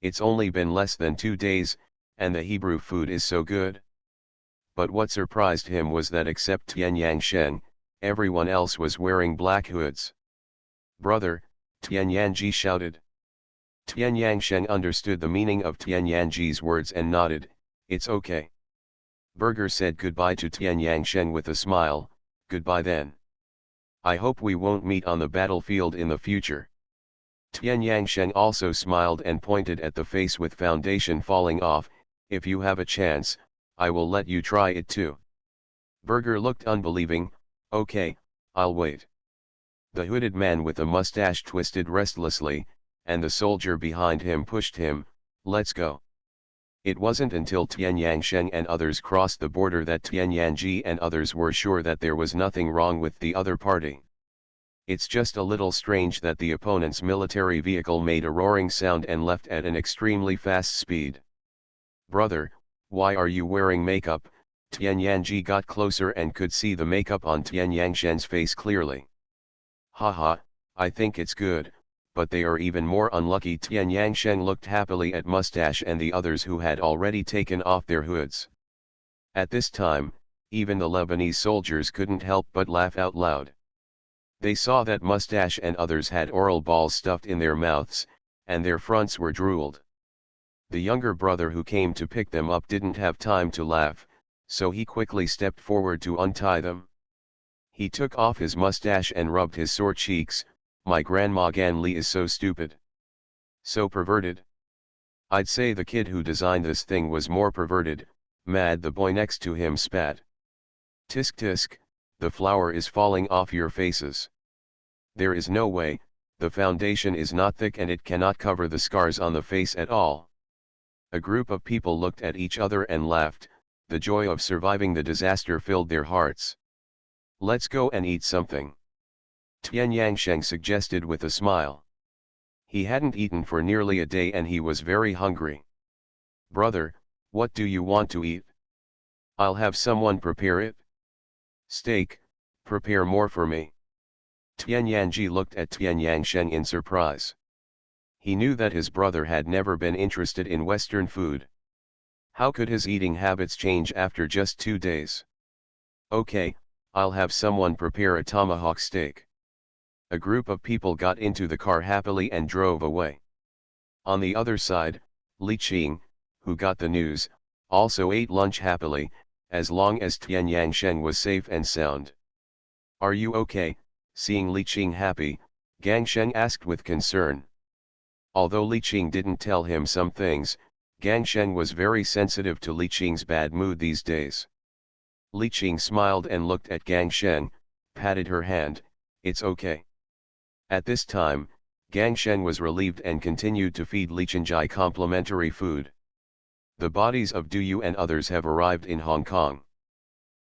It's only been less than 2 days, and the Hebrew food is so good. But what surprised him was that except Tian Yangsheng, everyone else was wearing black hoods. "Brother," Tian Yanji shouted. Tian Yangsheng understood the meaning of Tian Yanji's words and nodded. "It's okay." Burger said goodbye to Tian Yangsheng with a smile. "Goodbye then. I hope we won't meet on the battlefield in the future." Tian Yangsheng also smiled and pointed at the face with foundation falling off. "If you have a chance, I will let you try it too." Burger looked unbelieving. "Okay, I'll wait." The hooded man with the mustache twisted restlessly, and the soldier behind him pushed him. "Let's go." It wasn't until Tian Yangsheng and others crossed the border that Tian Yanji and others were sure that there was nothing wrong with the other party. It's just a little strange that the opponent's military vehicle made a roaring sound and left at an extremely fast speed. "Brother, why are you wearing makeup?" Tian Yanji got closer and could see the makeup on Tian Yangsheng's face clearly. "Haha, I think it's good, but they are even more unlucky." Tian Yangsheng looked happily at Mustache and the others who had already taken off their hoods. At this time, even the Lebanese soldiers couldn't help but laugh out loud. They saw that Mustache and others had oral balls stuffed in their mouths, and their fronts were drooled. The younger brother who came to pick them up didn't have time to laugh, so he quickly stepped forward to untie them. He took off his mustache and rubbed his sore cheeks. "My grandma Gan Li is so stupid. So perverted. I'd say the kid who designed this thing was more perverted." Mad the boy next to him spat. "Tisk tisk, the flour is falling off your faces. There is no way, the foundation is not thick and it cannot cover the scars on the face at all." A group of people looked at each other and laughed. The joy of surviving the disaster filled their hearts. "Let's go and eat something," Tian Yangsheng suggested with a smile. He hadn't eaten for nearly a day and he was very hungry. "Brother, what do you want to eat?" "I'll have someone prepare it." "Steak, prepare more for me." Tian Yanji looked at Tian Yangsheng in surprise. He knew that his brother had never been interested in Western food. How could his eating habits change after just 2 days? "Okay, I'll have someone prepare a tomahawk steak." A group of people got into the car happily and drove away. On the other side, Li Qing, who got the news, also ate lunch happily, as long as Tian Yangsheng was safe and sound. "Are you okay?" Seeing Li Qing happy, Gang Sheng asked with concern. Although Li Qing didn't tell him some things, Gang Sheng was very sensitive to Li Qing's bad mood these days. Li Qing smiled and looked at Gang Sheng, patted her hand. "It's okay." At this time, Gang Sheng was relieved and continued to feed Li Qingjai complimentary food. The bodies of Du Yu and others have arrived in Hong Kong.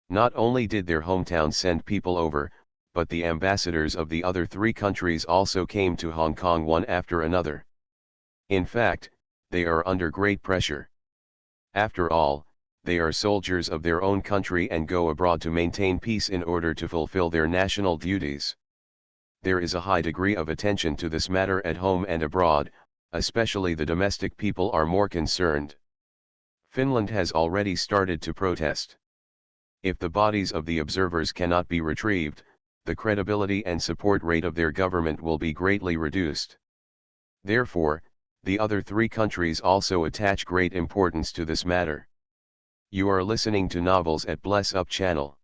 Not only did their hometown send people over, but the ambassadors of the other 3 countries also came to Hong Kong one after another. In fact, they are under great pressure. After all, they are soldiers of their own country and go abroad to maintain peace in order to fulfill their national duties. There is a high degree of attention to this matter at home and abroad, especially the domestic people are more concerned. Finland has already started to protest. If the bodies of the observers cannot be retrieved, the credibility and support rate of their government will be greatly reduced. Therefore, the other 3 countries also attach great importance to this matter. You are listening to Novels at Bless Up channel.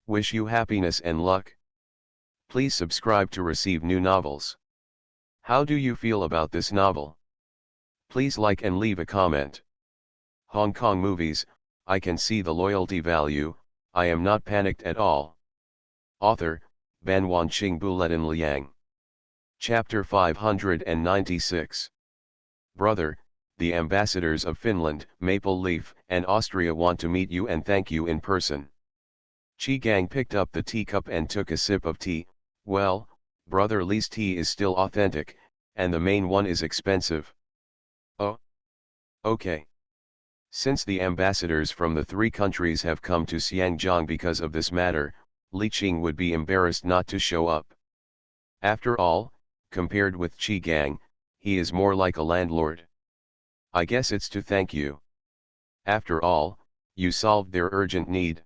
Wish you happiness and luck. Please subscribe to receive new novels. How do you feel about this novel? Please like and leave a comment. Hong Kong movies, I can see the loyalty value, I am not panicked at all. Author, Ban Wanqing Buletin Liang. Chapter 596. Brother, the ambassadors of Finland, Maple Leaf, and Austria want to meet you and thank you in person. Chi Gang picked up the teacup and took a sip of tea. Well, Brother Lee's tea is still authentic, and the main one is expensive. Oh. Okay. Since the ambassadors from the 3 countries have come to Xiangjiang because of this matter, Li Qing would be embarrassed not to show up. After all, compared with Qi Gang, he is more like a landlord. I guess it's to thank you. After all, you solved their urgent need.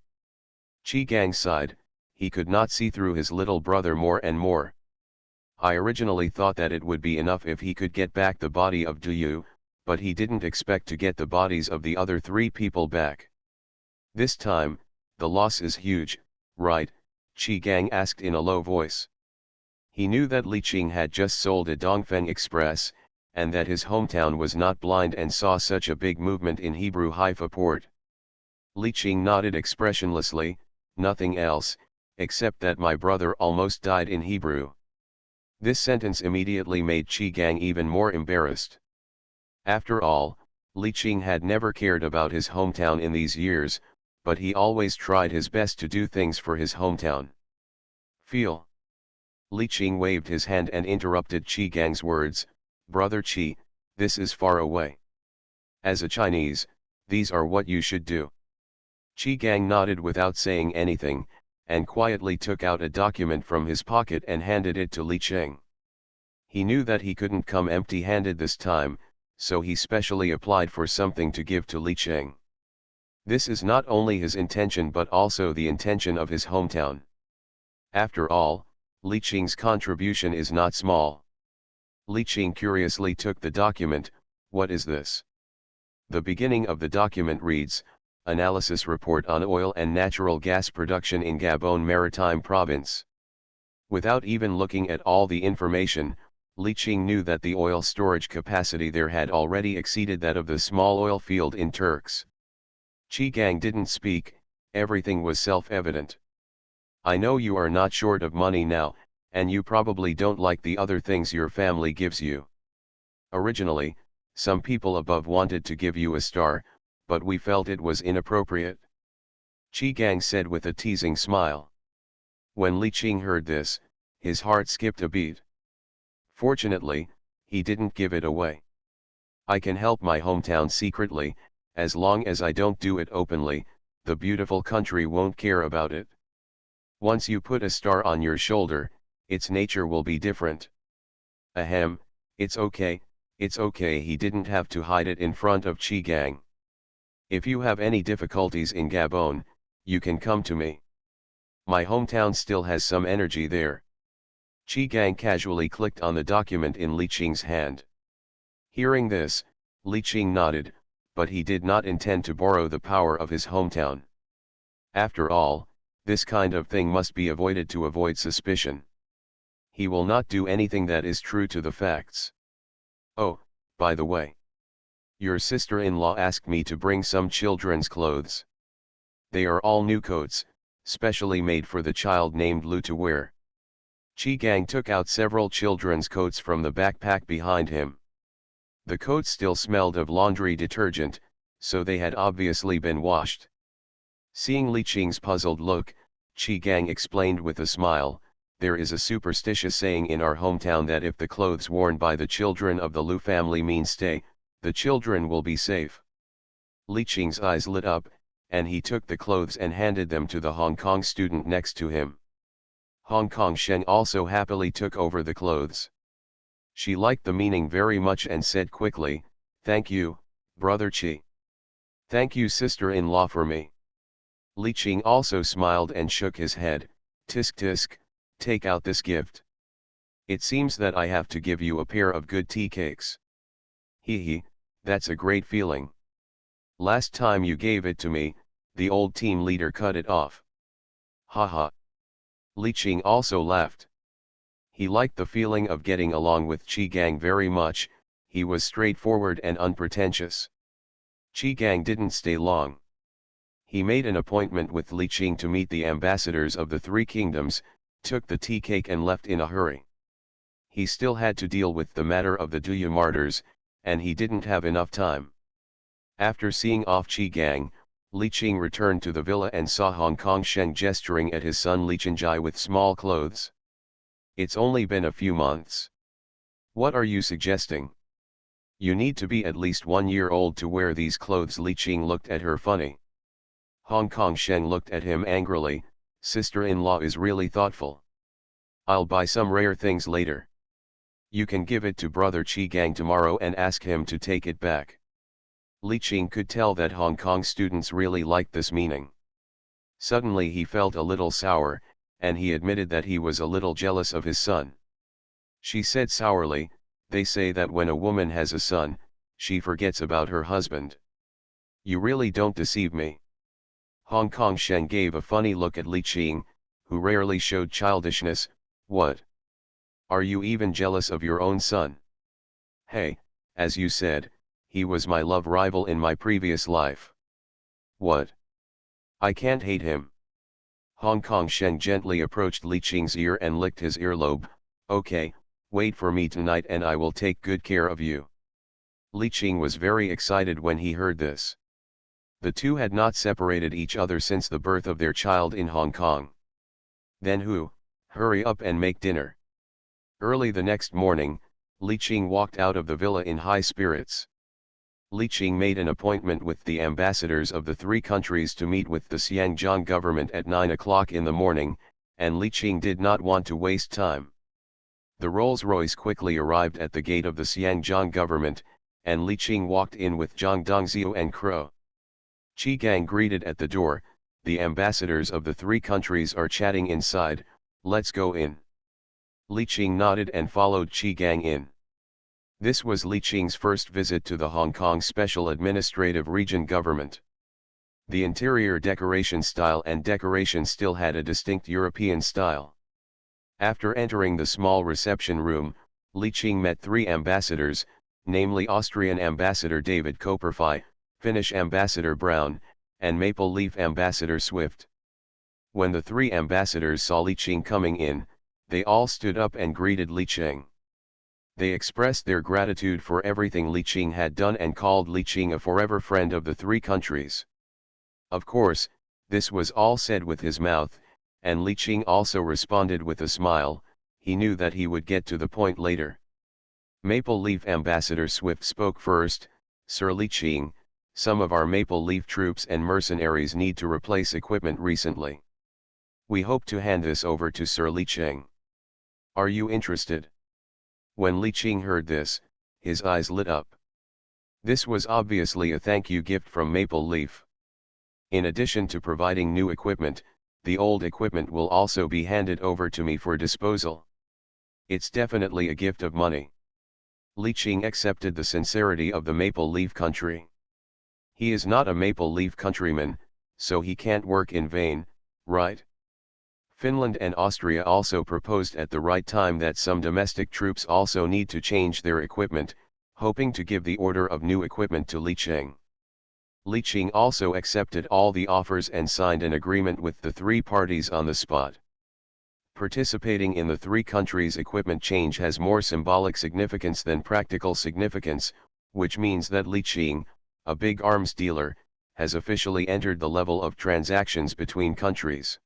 Qi Gang sighed, he could not see through his little brother more and more. I originally thought that it would be enough if he could get back the body of Du Yu, but he didn't expect to get the bodies of the other 3 people back. This time, the loss is huge, right? Qi Gang asked in a low voice. He knew that Li Qing had just sold a Dongfeng Express, and that his hometown was not blind and saw such a big movement in Hebrew Haifa port. Li Qing nodded expressionlessly, nothing else, except that my brother almost died in Hebrew. This sentence immediately made Qi Gang even more embarrassed. After all, Li Qing had never cared about his hometown in these years, but he always tried his best to do things for his hometown. Feel. Li Qing waved his hand and interrupted Qi Gang's words, Brother Qi, this is far away. As a Chinese, these are what you should do. Qi Gang nodded without saying anything, and quietly took out a document from his pocket and handed it to Li Qing. He knew that he couldn't come empty-handed this time, so he specially applied for something to give to Li Qing. This is not only his intention but also the intention of his hometown. After all, Li Qing's contribution is not small. Li Qing curiously took the document. What is this? The beginning of the document reads, Analysis Report on Oil and Natural Gas Production in Gabon Maritime Province. Without even looking at all the information, Li Qing knew that the oil storage capacity there had already exceeded that of the small oil field in Turks. Qi Gang didn't speak, everything was self-evident. I know you are not short of money now, and you probably don't like the other things your family gives you. Originally, some people above wanted to give you a star, but we felt it was inappropriate. Qi Gang said with a teasing smile. When Li Qing heard this, his heart skipped a beat. Fortunately, he didn't give it away. I can help my hometown secretly, as long as I don't do it openly, the beautiful country won't care about it. Once you put a star on your shoulder, its nature will be different. Ahem, it's okay, he didn't have to hide it in front of Qi Gang. If you have any difficulties in Gabon, you can come to me. My hometown still has some energy there. Qi Gang casually clicked on the document in Li Qing's hand. Hearing this, Li Qing nodded, but he did not intend to borrow the power of his hometown. After all, this kind of thing must be avoided to avoid suspicion. He will not do anything that is true to the facts. Oh, by the way. Your sister-in-law asked me to bring some children's clothes. They are all new coats, specially made for the child named Lu to wear. Qi Gang took out several children's coats from the backpack behind him. The coats still smelled of laundry detergent, so they had obviously been washed. Seeing Li Qing's puzzled look, Qi Gang explained with a smile, there is a superstitious saying in our hometown that if the clothes worn by the children of the Lu family mean stay, the children will be safe. Li Qing's eyes lit up, and he took the clothes and handed them to the Hong Kong student next to him. Hong Kong Sheng also happily took over the clothes. She liked the meaning very much and said quickly, Thank you, Brother Qi. Thank you sister-in-law for me. Li Qing also smiled and shook his head, Tisk tisk, take out this gift. It seems that I have to give you a pair of good tea cakes. Hee, that's a great feeling. Last time you gave it to me, the old team leader cut it off. Haha. Li Qing also laughed. He liked the feeling of getting along with Qi Gang very much, he was straightforward and unpretentious. Qi Gang didn't stay long. He made an appointment with Li Qing to meet the ambassadors of the 3 kingdoms, took the tea cake and left in a hurry. He still had to deal with the matter of the Duyu martyrs, and he didn't have enough time. After seeing off Qi Gang, Li Qing returned to the villa and saw Hong Kong Sheng gesturing at his son Li Chenjai with small clothes. It's only been a few months. What are you suggesting? You need to be at least 1 year old to wear these clothes. Li Qing looked at her funny. Hong Kong Sheng looked at him angrily, sister-in-law is really thoughtful. I'll buy some rare things later. You can give it to Brother Qi Gang tomorrow and ask him to take it back. Li Qing could tell that Hong Kong students really liked this meaning. Suddenly he felt a little sour, and he admitted that he was a little jealous of his son. She said sourly, "They say that when a woman has a son, she forgets about her husband. You really don't deceive me." Hong Kong Shen gave a funny look at Li Qing, who rarely showed childishness. "What? Are you even jealous of your own son? Hey, as you said, he was my love rival in my previous life. What? I can't hate him." Hong Kong Shen gently approached Li Qing's ear and licked his earlobe. "Okay, wait for me tonight and I will take good care of you." Li Qing was very excited when he heard this. The two had not separated each other since the birth of their child in Hong Kong. "Then hurry up and make dinner." Early the next morning, Li Qing walked out of the villa in high spirits. Li Qing made an appointment with the ambassadors of the three countries to meet with the Xianjiang government at 9 o'clock in the morning, and Li Qing did not want to waste time. The Rolls-Royce quickly arrived at the gate of the Xianjiang government, and Li Qing walked in with Zhang Dongxiu and Crow. Qi Gang greeted at the door. "The ambassadors of the three countries are chatting inside, let's go in." Li Qing nodded and followed Qi Gang in. This was Li Qing's first visit to the Hong Kong Special Administrative Region government. The interior decoration style and decoration still had a distinct European style. After entering the small reception room, Li Qing met three ambassadors, namely Austrian Ambassador David Copperfi, Finnish Ambassador Brown, and Maple Leaf Ambassador Swift. When the three ambassadors saw Li Qing coming in, they all stood up and greeted Li Qing. They expressed their gratitude for everything Li Qing had done and called Li Qing a forever friend of the three countries. Of course, this was all said with his mouth, and Li Qing also responded with a smile. He knew that he would get to the point later. Maple Leaf Ambassador Swift spoke first. "Sir Li Qing, some of our Maple Leaf troops and mercenaries need to replace equipment recently. We hope to hand this over to Sir Li Qing. Are you interested?" When Li Qing heard this, his eyes lit up. This was obviously a thank you gift from Maple Leaf. In addition to providing new equipment, the old equipment will also be handed over to me for disposal. It's definitely a gift of money. Li Qing accepted the sincerity of the Maple Leaf country. He is not a Maple Leaf countryman, so he can't work in vain, right? Finland and Austria also proposed at the right time that some domestic troops also need to change their equipment, hoping to give the order of new equipment to Li Qing. Li Qing also accepted all the offers and signed an agreement with the three parties on the spot. Participating in the three countries' equipment change has more symbolic significance than practical significance, which means that Li Qing, a big arms dealer, has officially entered the level of transactions between countries.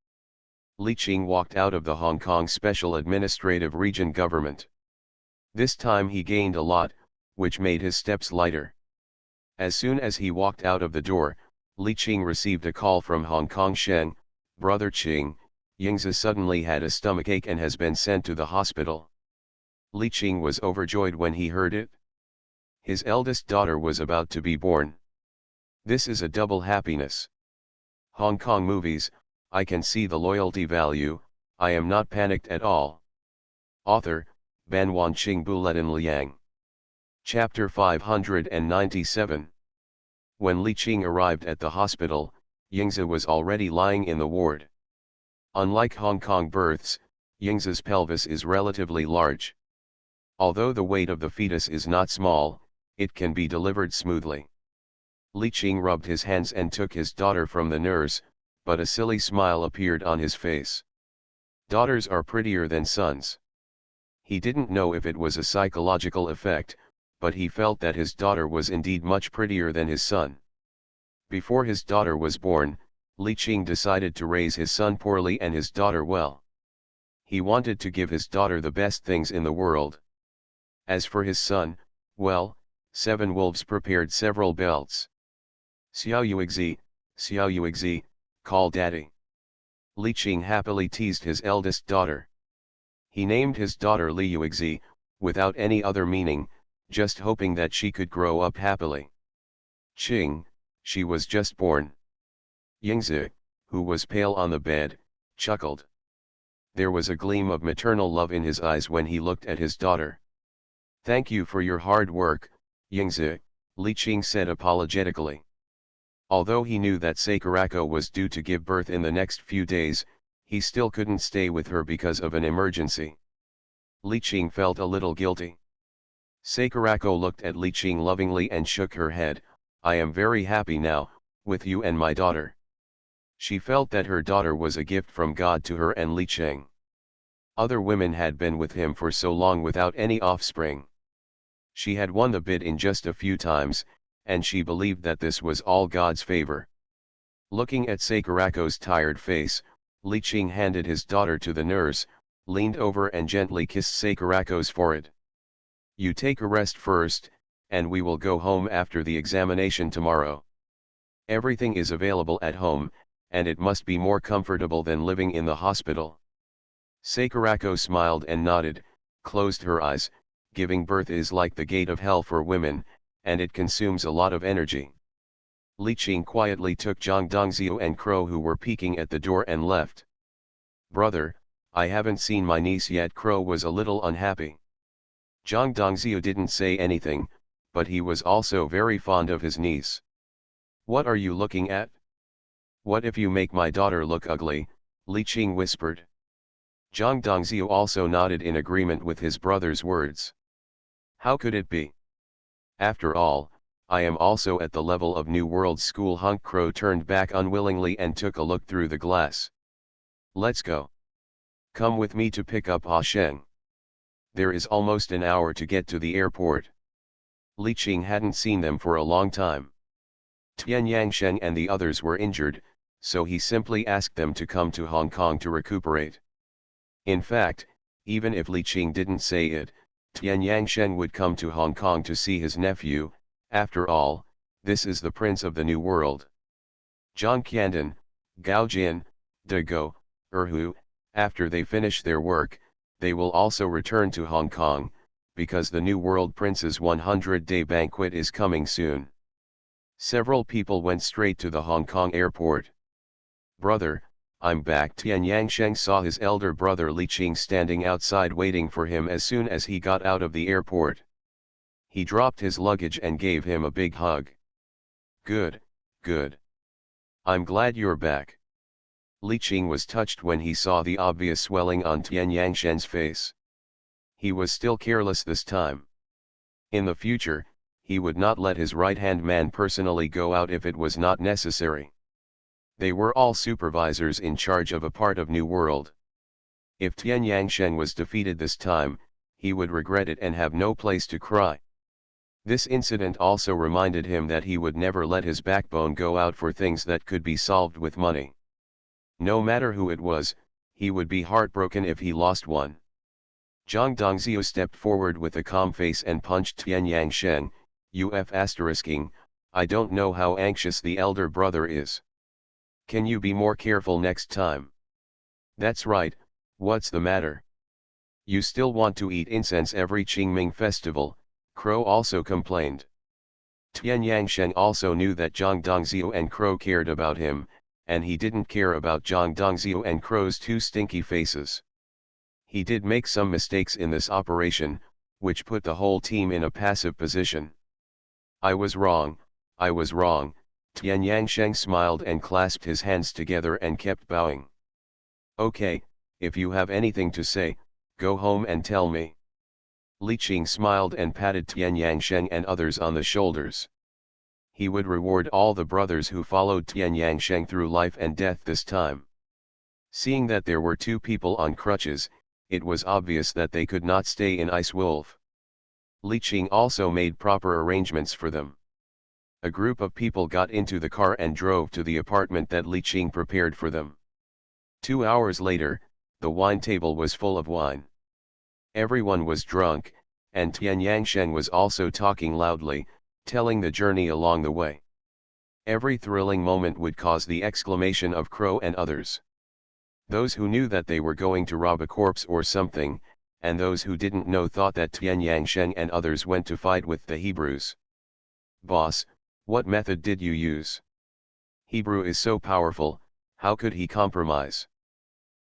Li Qing walked out of the Hong Kong Special Administrative Region government. This time he gained a lot, which made his steps lighter. As soon as he walked out of the door, Li Qing received a call from Hong Kong Shen. "Brother Qing, Yingzi suddenly had a stomachache and has been sent to the hospital." Li Qing was overjoyed when he heard it. His eldest daughter was about to be born. This is a double happiness. Hong Kong movies, I can see the loyalty value, I am not panicked at all. Author, Ban Wanqing Buletin Liang. Chapter 597. When Li Qing arrived at the hospital, Yingzi was already lying in the ward. Unlike Hong Kong births, Yingzi's pelvis is relatively large. Although the weight of the fetus is not small, it can be delivered smoothly. Li Qing rubbed his hands and took his daughter from the nurse, but a silly smile appeared on his face. Daughters are prettier than sons. He didn't know if it was a psychological effect, but he felt that his daughter was indeed much prettier than his son. Before his daughter was born, Li Qing decided to raise his son poorly and his daughter well. He wanted to give his daughter the best things in the world. As for his son, well, 7 wolves prepared several belts. "Xiao Yuexi, call daddy." Li Qing happily teased his eldest daughter. He named his daughter Li Yuexi, without any other meaning, just hoping that she could grow up happily. Ching, she was just born. Yingzi, who was pale on the bed, chuckled. There was a gleam of maternal love in his eyes when he looked at his daughter. "Thank you for your hard work, Yingzi," Li Qing said apologetically. Although he knew that Sakurako was due to give birth in the next few days, he still couldn't stay with her because of an emergency. Li Qing felt a little guilty. Sakurako looked at Li Qing lovingly and shook her head. "I am very happy now, with you and my daughter." She felt that her daughter was a gift from God to her and Li Qing. Other women had been with him for so long without any offspring. She had won the bid in just a few times, and she believed that this was all God's favor. Looking at Sakurako's tired face, Li Qing handed his daughter to the nurse, leaned over and gently kissed Sakurako's forehead. "You take a rest first, and we will go home after the examination tomorrow. Everything is available at home, and it must be more comfortable than living in the hospital." Sakurako smiled and nodded, closed her eyes. Giving birth is like the gate of hell for women, and it consumes a lot of energy. Li Qing quietly took Zhang Dongzhou and Crow, who were peeking at the door, and left. "Brother, I haven't seen my niece yet." Crow was a little unhappy. Zhang Dongzhou didn't say anything, but he was also very fond of his niece. "What are you looking at? What if you make my daughter look ugly?" Li Qing whispered. Zhang Dongzhou also nodded in agreement with his brother's words. "How could it be? After all, I am also at the level of New World School." Hunk Crow turned back unwillingly and took a look through the glass. "Let's go. Come with me to pick up Ah Sheng. There is almost an hour to get to the airport." Li Qing hadn't seen them for a long time. Tian Yangsheng and the others were injured, so he simply asked them to come to Hong Kong to recuperate. In fact, even if Li Qing didn't say it, Tian Yangsheng would come to Hong Kong to see his nephew. After all, this is the Prince of the New World. Zhang Qiandan, Gao Jin, De Go, Erhu, after they finish their work, they will also return to Hong Kong, because the New World Prince's 100-day banquet is coming soon. Several people went straight to the Hong Kong airport. "Brother, I'm back." Tian Yangsheng saw his elder brother Li Qing standing outside waiting for him as soon as he got out of the airport. He dropped his luggage and gave him a big hug. "Good, good. I'm glad you're back." Li Qing was touched when he saw the obvious swelling on Tian Yangsheng's face. He was still careless this time. In the future, he would not let his right-hand man personally go out if it was not necessary. They were all supervisors in charge of a part of New World. If Tian Yangsheng was defeated this time, he would regret it and have no place to cry. This incident also reminded him that he would never let his backbone go out for things that could be solved with money. No matter who it was, he would be heartbroken if he lost one. Zhang Dongzhou stepped forward with a calm face and punched Tian Yangsheng. "Uf**ing, I don't know how anxious the elder brother is. Can you be more careful next time?" "That's right, what's the matter? You still want to eat incense every Qingming festival," Crow also complained. Tian Yangsheng also knew that Zhang Dongzhou and Crow cared about him, and he didn't care about Zhang Dongzhou and Crow's two stinky faces. He did make some mistakes in this operation, which put the whole team in a passive position. I was wrong," Tian Yangsheng smiled and clasped his hands together and kept bowing. "Okay, if you have anything to say, go home and tell me." Li Qing smiled and patted Tian Yangsheng and others on the shoulders. He would reward all the brothers who followed Tian Yangsheng through life and death this time. Seeing that there were two people on crutches, it was obvious that they could not stay in Ice Wolf. Li Qing also made proper arrangements for them. A group of people got into the car and drove to the apartment that Li Qing prepared for them. 2 hours later, the wine table was full of wine. Everyone was drunk, and Tian Yangsheng was also talking loudly, telling the journey along the way. Every thrilling moment would cause the exclamation of Crow and others. Those who knew that they were going to rob a corpse or something, and those who didn't know thought that Tian Yangsheng and others went to fight with the Hebrews. Boss, what method did you use? Hebrew is so powerful, how could he compromise?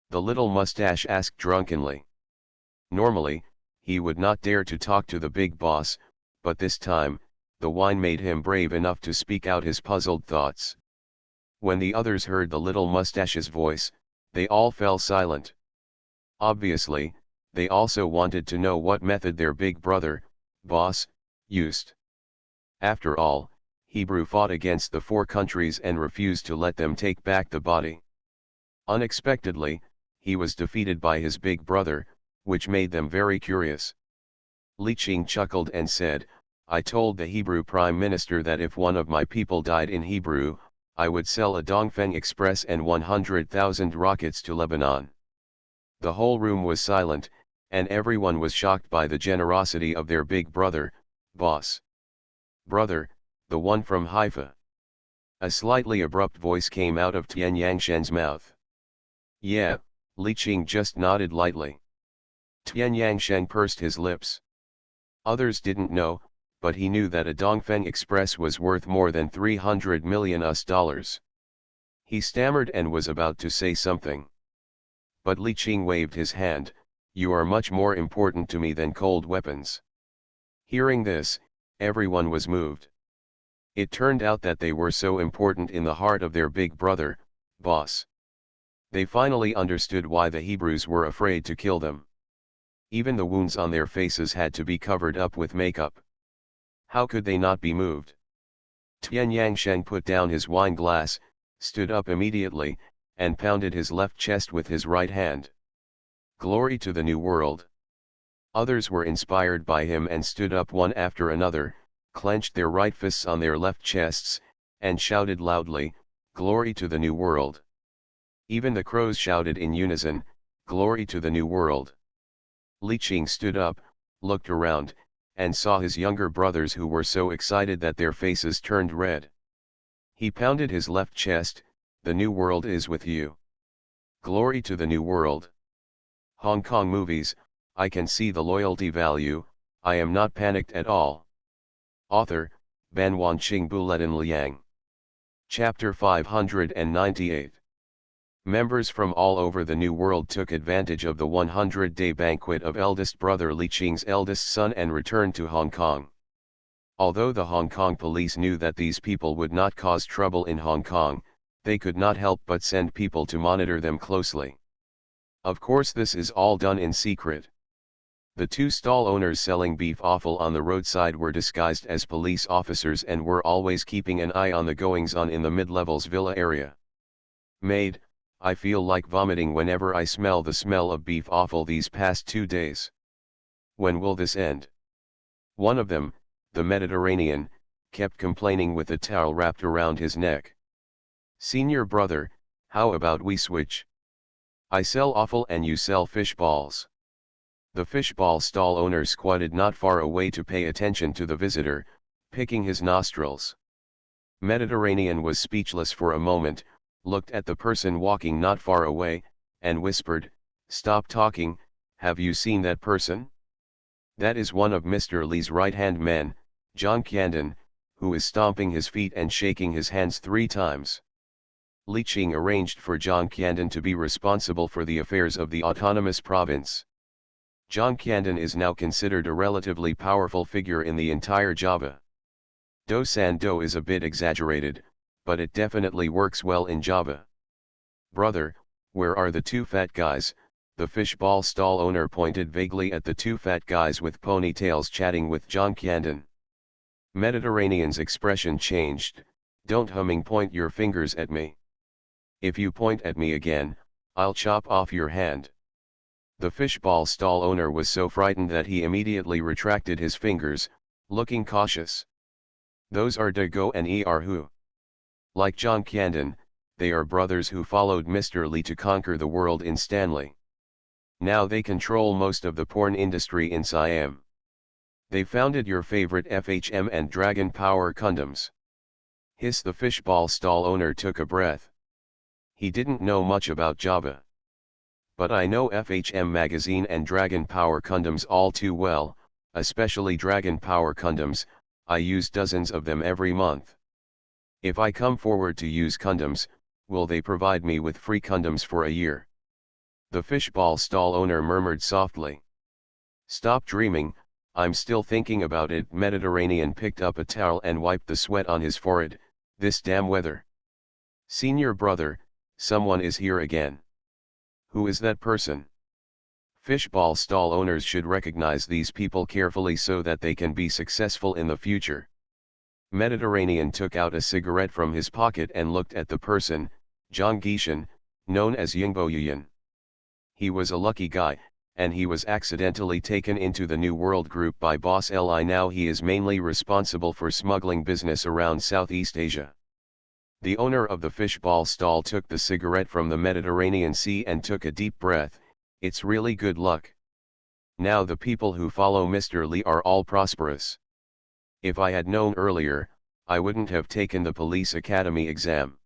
The little mustache asked drunkenly. Normally, he would not dare to talk to the big boss, but this time, the wine made him brave enough to speak out his puzzled thoughts. When the others heard the little mustache's voice, they all fell silent. Obviously, they also wanted to know what method their big brother, boss, used. After all, Hebrew fought against the 4 countries and refused to let them take back the body. Unexpectedly, he was defeated by his big brother, which made them very curious. Li Qing chuckled and said, I told the Hebrew Prime Minister that if one of my people died in Hebrew, I would sell a Dongfeng Express and 100,000 rockets to Lebanon. The whole room was silent, and everyone was shocked by the generosity of their big brother, boss. Brother, the one from Haifa. A slightly abrupt voice came out of Tian Yangshen's mouth. Yeah, Li Qing just nodded lightly. Tian Yangshen pursed his lips. Others didn't know, but he knew that a Dongfeng Express was worth more than $300 million. He stammered and was about to say something. But Li Qing waved his hand, you are much more important to me than cold weapons. Hearing this, everyone was moved. It turned out that they were so important in the heart of their big brother, boss. They finally understood why the Hebrews were afraid to kill them. Even the wounds on their faces had to be covered up with makeup. How could they not be moved? Tian Yangsheng put down his wine glass, stood up immediately, and pounded his left chest with his right hand. Glory to the New World! Others were inspired by him and stood up one after another, clenched their right fists on their left chests, and shouted loudly, Glory to the New World! Even the crows shouted in unison, Glory to the New World! Li Qing stood up, looked around, and saw his younger brothers who were so excited that their faces turned red. He pounded his left chest, the New World is with you. Glory to the New World! Hong Kong movies, I can see the loyalty value, I am not panicked at all. Author, Ban Wanqing Buletin Liang. Chapter 598. Members from all over the New World took advantage of the 100-day banquet of eldest brother Li Qing's eldest son and returned to Hong Kong. Although the Hong Kong police knew that these people would not cause trouble in Hong Kong, they could not help but send people to monitor them closely. Of course, this is all done in secret. The 2 stall owners selling beef offal on the roadside were disguised as police officers and were always keeping an eye on the goings-on in the mid-levels villa area. Maid, I feel like vomiting whenever I smell the smell of beef offal these past 2 days. When will this end? One of them, the Mediterranean, kept complaining with a towel wrapped around his neck. Senior brother, how about we switch? I sell offal and you sell fish balls. The fishball stall owner squatted not far away to pay attention to the visitor, picking his nostrils. Mediterranean was speechless for a moment, looked at the person walking not far away, and whispered, Stop talking, have you seen that person? That is one of Mr. Li's right-hand men, John Candon, who is stomping his feet and shaking his hands 3 times. Li Qing arranged for John Candon to be responsible for the affairs of the autonomous province. John Candon is now considered a relatively powerful figure in the entire Java. Do San Do is a bit exaggerated, but it definitely works well in Java. Brother, where are the 2 fat guys? The fishball stall owner pointed vaguely at the 2 fat guys with ponytails chatting with John Candon. Mediterranean's expression changed, don't point your fingers at me. If you point at me again, I'll chop off your hand. The fishball stall owner was so frightened that he immediately retracted his fingers, looking cautious. Those are De Go and Er Hu. Like John Candon, they are brothers who followed Mr. Li to conquer the world in Stanley. Now they control most of the porn industry in Siam. They founded your favorite FHM and Dragon Power condoms. Hiss, the fishball stall owner took a breath. He didn't know much about Java. But I know FHM magazine and Dragon Power condoms all too well, especially Dragon Power condoms. I use dozens of them every month. If I come forward to use condoms, will they provide me with free condoms for a year?" The fishball stall owner murmured softly. "Stop dreaming, I'm still thinking about it." Mediterranean picked up a towel and wiped the sweat on his forehead. "This damn weather. Senior brother, someone is here again." "Who is that person?" Fishball stall owners should recognize these people carefully so that they can be successful in the future. Mediterranean took out a cigarette from his pocket and looked at the person, Zhang Gishan, known as Yingbo Yuyan. He was a lucky guy, and he was accidentally taken into the New World Group by Boss Li. Now he is mainly responsible for smuggling business around Southeast Asia. The owner of the fishball stall took the cigarette from the Mediterranean Sea and took a deep breath. "It's really good luck. Now the people who follow Mr. Li are all prosperous. If I had known earlier, I wouldn't have taken the police academy exam."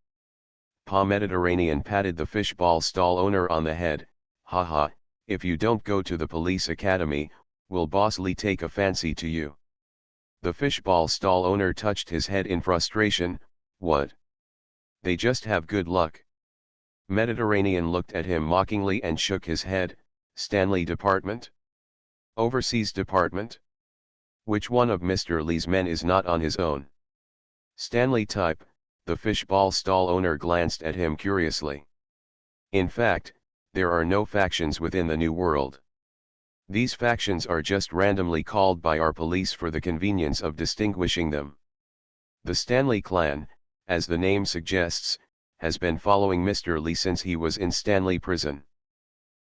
Pa Mediterranean patted the fishball stall owner on the head. "Haha, if you don't go to the police academy, will Boss Li take a fancy to you?" The fishball stall owner touched his head in frustration. "What? They just have good luck." Mediterranean looked at him mockingly and shook his head. "Stanley Department? Overseas Department? Which one of Mr. Li's men is not on his own?" "Stanley type." The fishball stall owner glanced at him curiously. "In fact, there are no factions within the New World. These factions are just randomly called by our police for the convenience of distinguishing them. The Stanley clan, as the name suggests, has been following Mr. Li since he was in Stanley prison.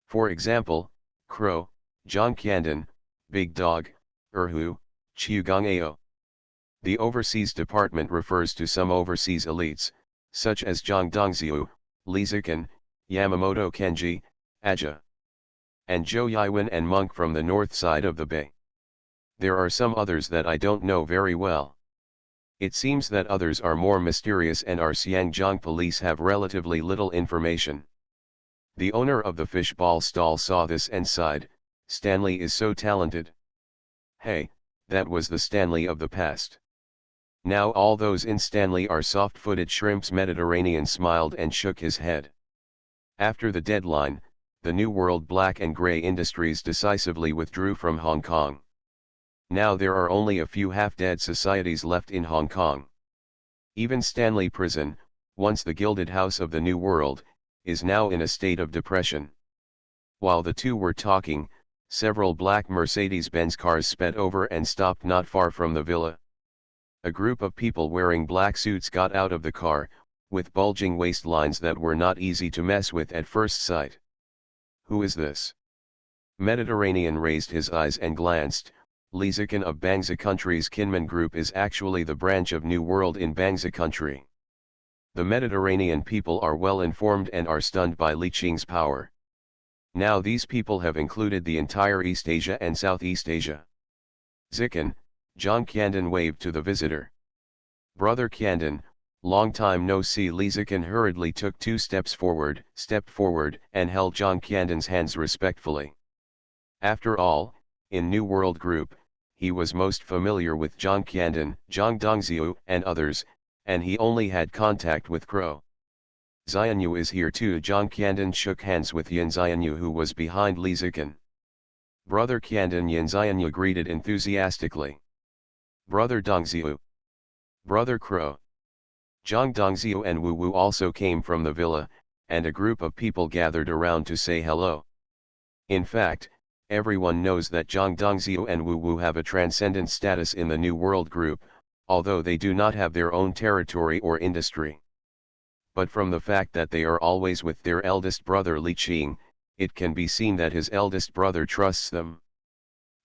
For example, Crow, John Kyandan, Big Dog, Erhu, Chiugangao. The Overseas Department refers to some overseas elites, such as Zhang Dongxiu, Li Zikan, Yamamoto Kenji, Aja, and Zhou Yiwen and Monk from the north side of the bay. There are some others that I don't know very well. It seems that others are more mysterious and our Xiangjiang police have relatively little information." The owner of the fishball stall saw this and sighed. "Stanley is so talented. Hey, that was the Stanley of the past. Now all those in Stanley are soft-footed shrimps." Mediterranean smiled and shook his head. After the deadline, the New World Black and Grey Industries decisively withdrew from Hong Kong. Now there are only a few half-dead societies left in Hong Kong. Even Stanley Prison, once the gilded house of the New World, is now in a state of depression. While the two were talking, several black Mercedes-Benz cars sped over and stopped not far from the villa. A group of people wearing black suits got out of the car, with bulging waistlines that were not easy to mess with at first sight. "Who is this?" Mediterranean raised his eyes and glanced. Li Zikan of Bangsa Country's Kinmen Group is actually the branch of New World in Bangsa Country. The Mediterranean people are well informed and are stunned by Li Qing's power. Now these people have included the entire East Asia and Southeast Asia. "Zikan," John Kyandan waved to the visitor. "Brother Kyandan, long time no see." Li Zikan hurriedly took stepped forward and held John Kyandan's hands respectfully. After all, in New World Group, he was most familiar with John Kyandan, Zhang Dongxiu and others, and he only had contact with Crow. "Xianyu is here too." John Kyandan shook hands with Yin Xianyu, who was behind Li Zikan. "Brother Kyandan," Yin Xianyu greeted enthusiastically. "Brother Dongxiu." "Brother Crow." Zhang Dongxiu and Wu Wu also came from the villa, and a group of people gathered around to say hello. In fact, everyone knows that Zhang Dongxiu and Wu Wu have a transcendent status in the New World Group, although they do not have their own territory or industry. But from the fact that they are always with their eldest brother Li Qing, it can be seen that his eldest brother trusts them.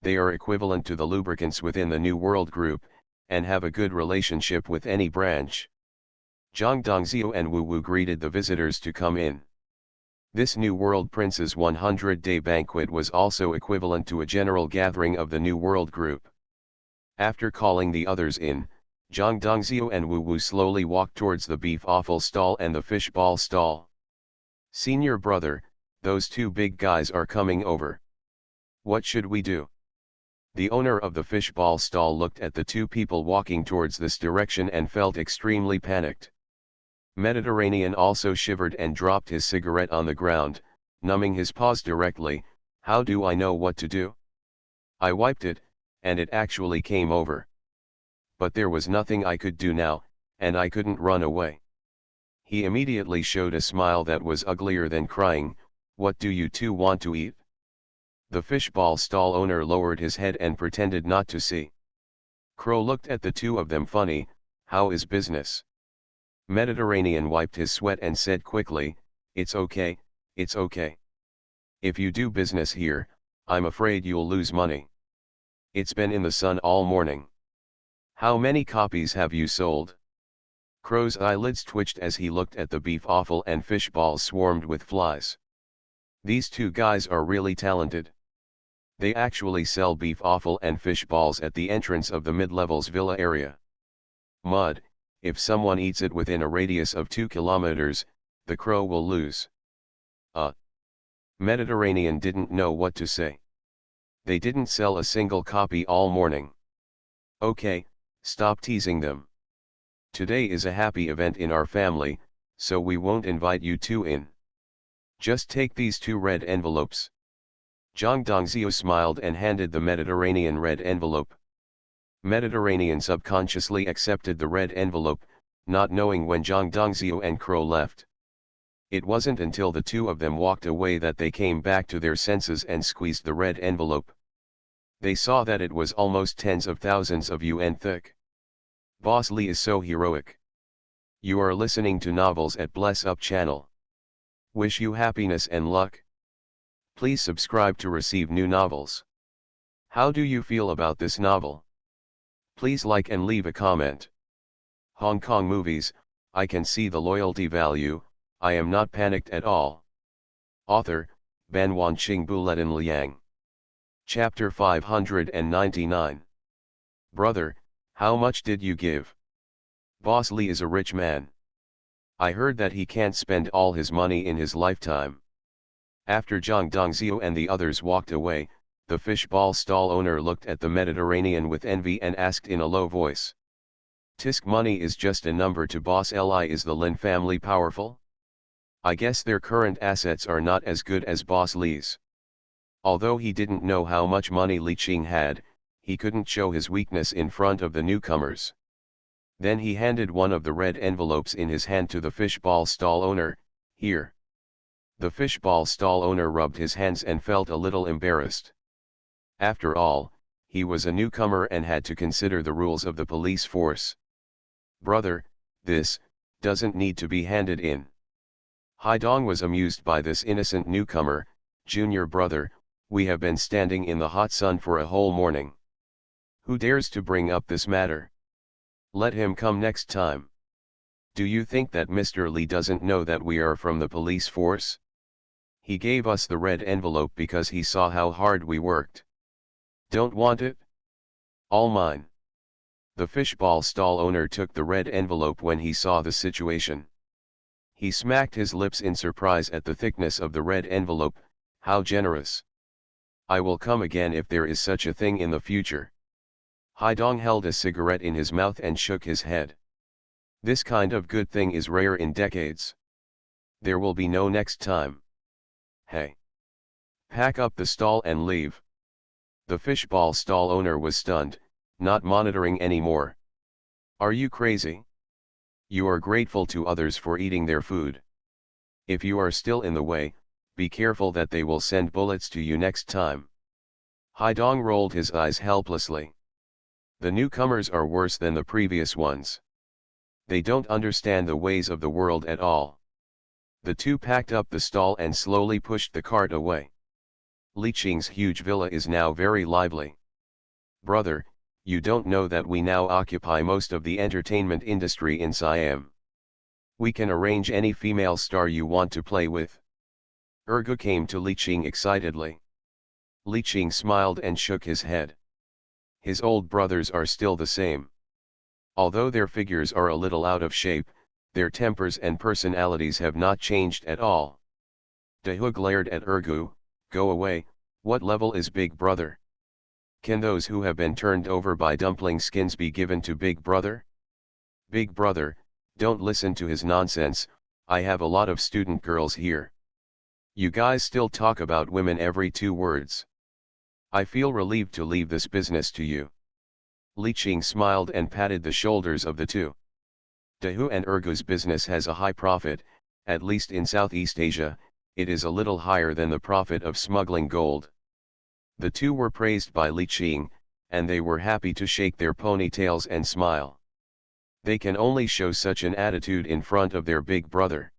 They are equivalent to the lubricants within the New World Group, and have a good relationship with any branch. Zhang Dongxiu and Wu Wu greeted the visitors to come in. This New World Prince's 100-day banquet was also equivalent to a general gathering of the New World Group. After calling the others in, Zhang Dongxiu and Wu Wu slowly walked towards the beef offal stall and the fish ball stall. "Senior brother, Those two big guys are coming over. What should we do? The owner of the fishball stall looked at the two people walking towards this direction and felt extremely panicked. Mediterranean also shivered and dropped his cigarette on the ground, numbing his paws directly. How do I know what to do? I wiped it, and it actually came over. But there was nothing I could do now, and I couldn't run away. He immediately showed a smile that was uglier than crying. What do you two want to eat? The fishball stall owner lowered his head and pretended not to see. Crow looked at the two of them funny. How is business? Mediterranean wiped his sweat and said quickly, it's okay, it's okay. If you do business here, I'm afraid you'll lose money. It's been in the sun all morning. How many copies have you sold? Crow's eyelids twitched as he looked at the beef offal and fish balls swarmed with flies. These two guys are really talented. They actually sell beef offal and fish balls at the entrance of the mid-levels villa area. Mud, if someone eats it within a radius of 2 kilometers, the crow will lose. Mediterranean didn't know what to say. They didn't sell a single copy all morning. Okay, stop teasing them. Today is a happy event in our family, so we won't invite you two in. Just take these two red envelopes. Zhang Dongzhou smiled and handed the Mediterranean red envelope. Mediterranean subconsciously accepted the red envelope, not knowing when Zhang Dongzhou and Crow left. It wasn't until the two of them walked away that they came back to their senses and squeezed the red envelope. They saw that it was almost tens of thousands of yuan thick. Boss Lee is so heroic. You are listening to Novels at Bless Up channel. Wish you happiness and luck. Please subscribe to receive new novels. How do you feel about this novel? Please like and leave a comment. Hong Kong movies, I can see the loyalty value, I am not panicked at all. Author, Ban Wanqing Buletin Liang. Chapter 599. Brother, how much did you give? Boss Lee is a rich man. I heard that he can't spend all his money in his lifetime. After Zhang Dongzhou and the others walked away, the fishball stall owner looked at the Mediterranean with envy and asked in a low voice. Tisk money is just a number to Boss Li. Is the Lin family powerful? I guess their current assets are not as good as Boss Li's. Although he didn't know how much money Li Qing had, he couldn't show his weakness in front of the newcomers. Then he handed one of the red envelopes in his hand to the fishball stall owner. Here. The fishball stall owner rubbed his hands and felt a little embarrassed. After all, he was a newcomer and had to consider the rules of the police force. Brother, this doesn't need to be handed in. Haidong was amused by this innocent newcomer. Junior brother, we have been standing in the hot sun for a whole morning. Who dares to bring up this matter? Let him come next time. Do you think that Mr. Li doesn't know that we are from the police force? He gave us the red envelope because he saw how hard we worked. Don't want it? All mine. The fishball stall owner took the red envelope when he saw the situation. He smacked his lips in surprise at the thickness of the red envelope. How generous. I will come again if there is such a thing in the future. Haidong held a cigarette in his mouth and shook his head. This kind of good thing is rare in decades. There will be no next time. Hey. Pack up the stall and leave. The fishball stall owner was stunned, not monitoring anymore. Are you crazy? You are grateful to others for eating their food. If you are still in the way, be careful that they will send bullets to you next time. Haidong rolled his eyes helplessly. The newcomers are worse than the previous ones. They don't understand the ways of the world at all. The two packed up the stall and slowly pushed the cart away. Li Qing's huge villa is now very lively. Brother, you don't know that we now occupy most of the entertainment industry in Siam. We can arrange any female star you want to play with. Ergo came to Li Qing excitedly. Li Qing smiled and shook his head. His old brothers are still the same. Although their figures are a little out of shape, their tempers and personalities have not changed at all. Dahu glared at Ergu. Go away, what level is Big Brother? Can those who have been turned over by dumpling skins be given to Big Brother? Big Brother, don't listen to his nonsense, I have a lot of student girls here. You guys still talk about women every 2 words. I feel relieved to leave this business to you. Li Qing smiled and patted the shoulders of the two. Dahu and Ergu's business has a high profit, at least in Southeast Asia, it is a little higher than the profit of smuggling gold. The two were praised by Li Qing, and they were happy to shake their ponytails and smile. They can only show such an attitude in front of their big brother.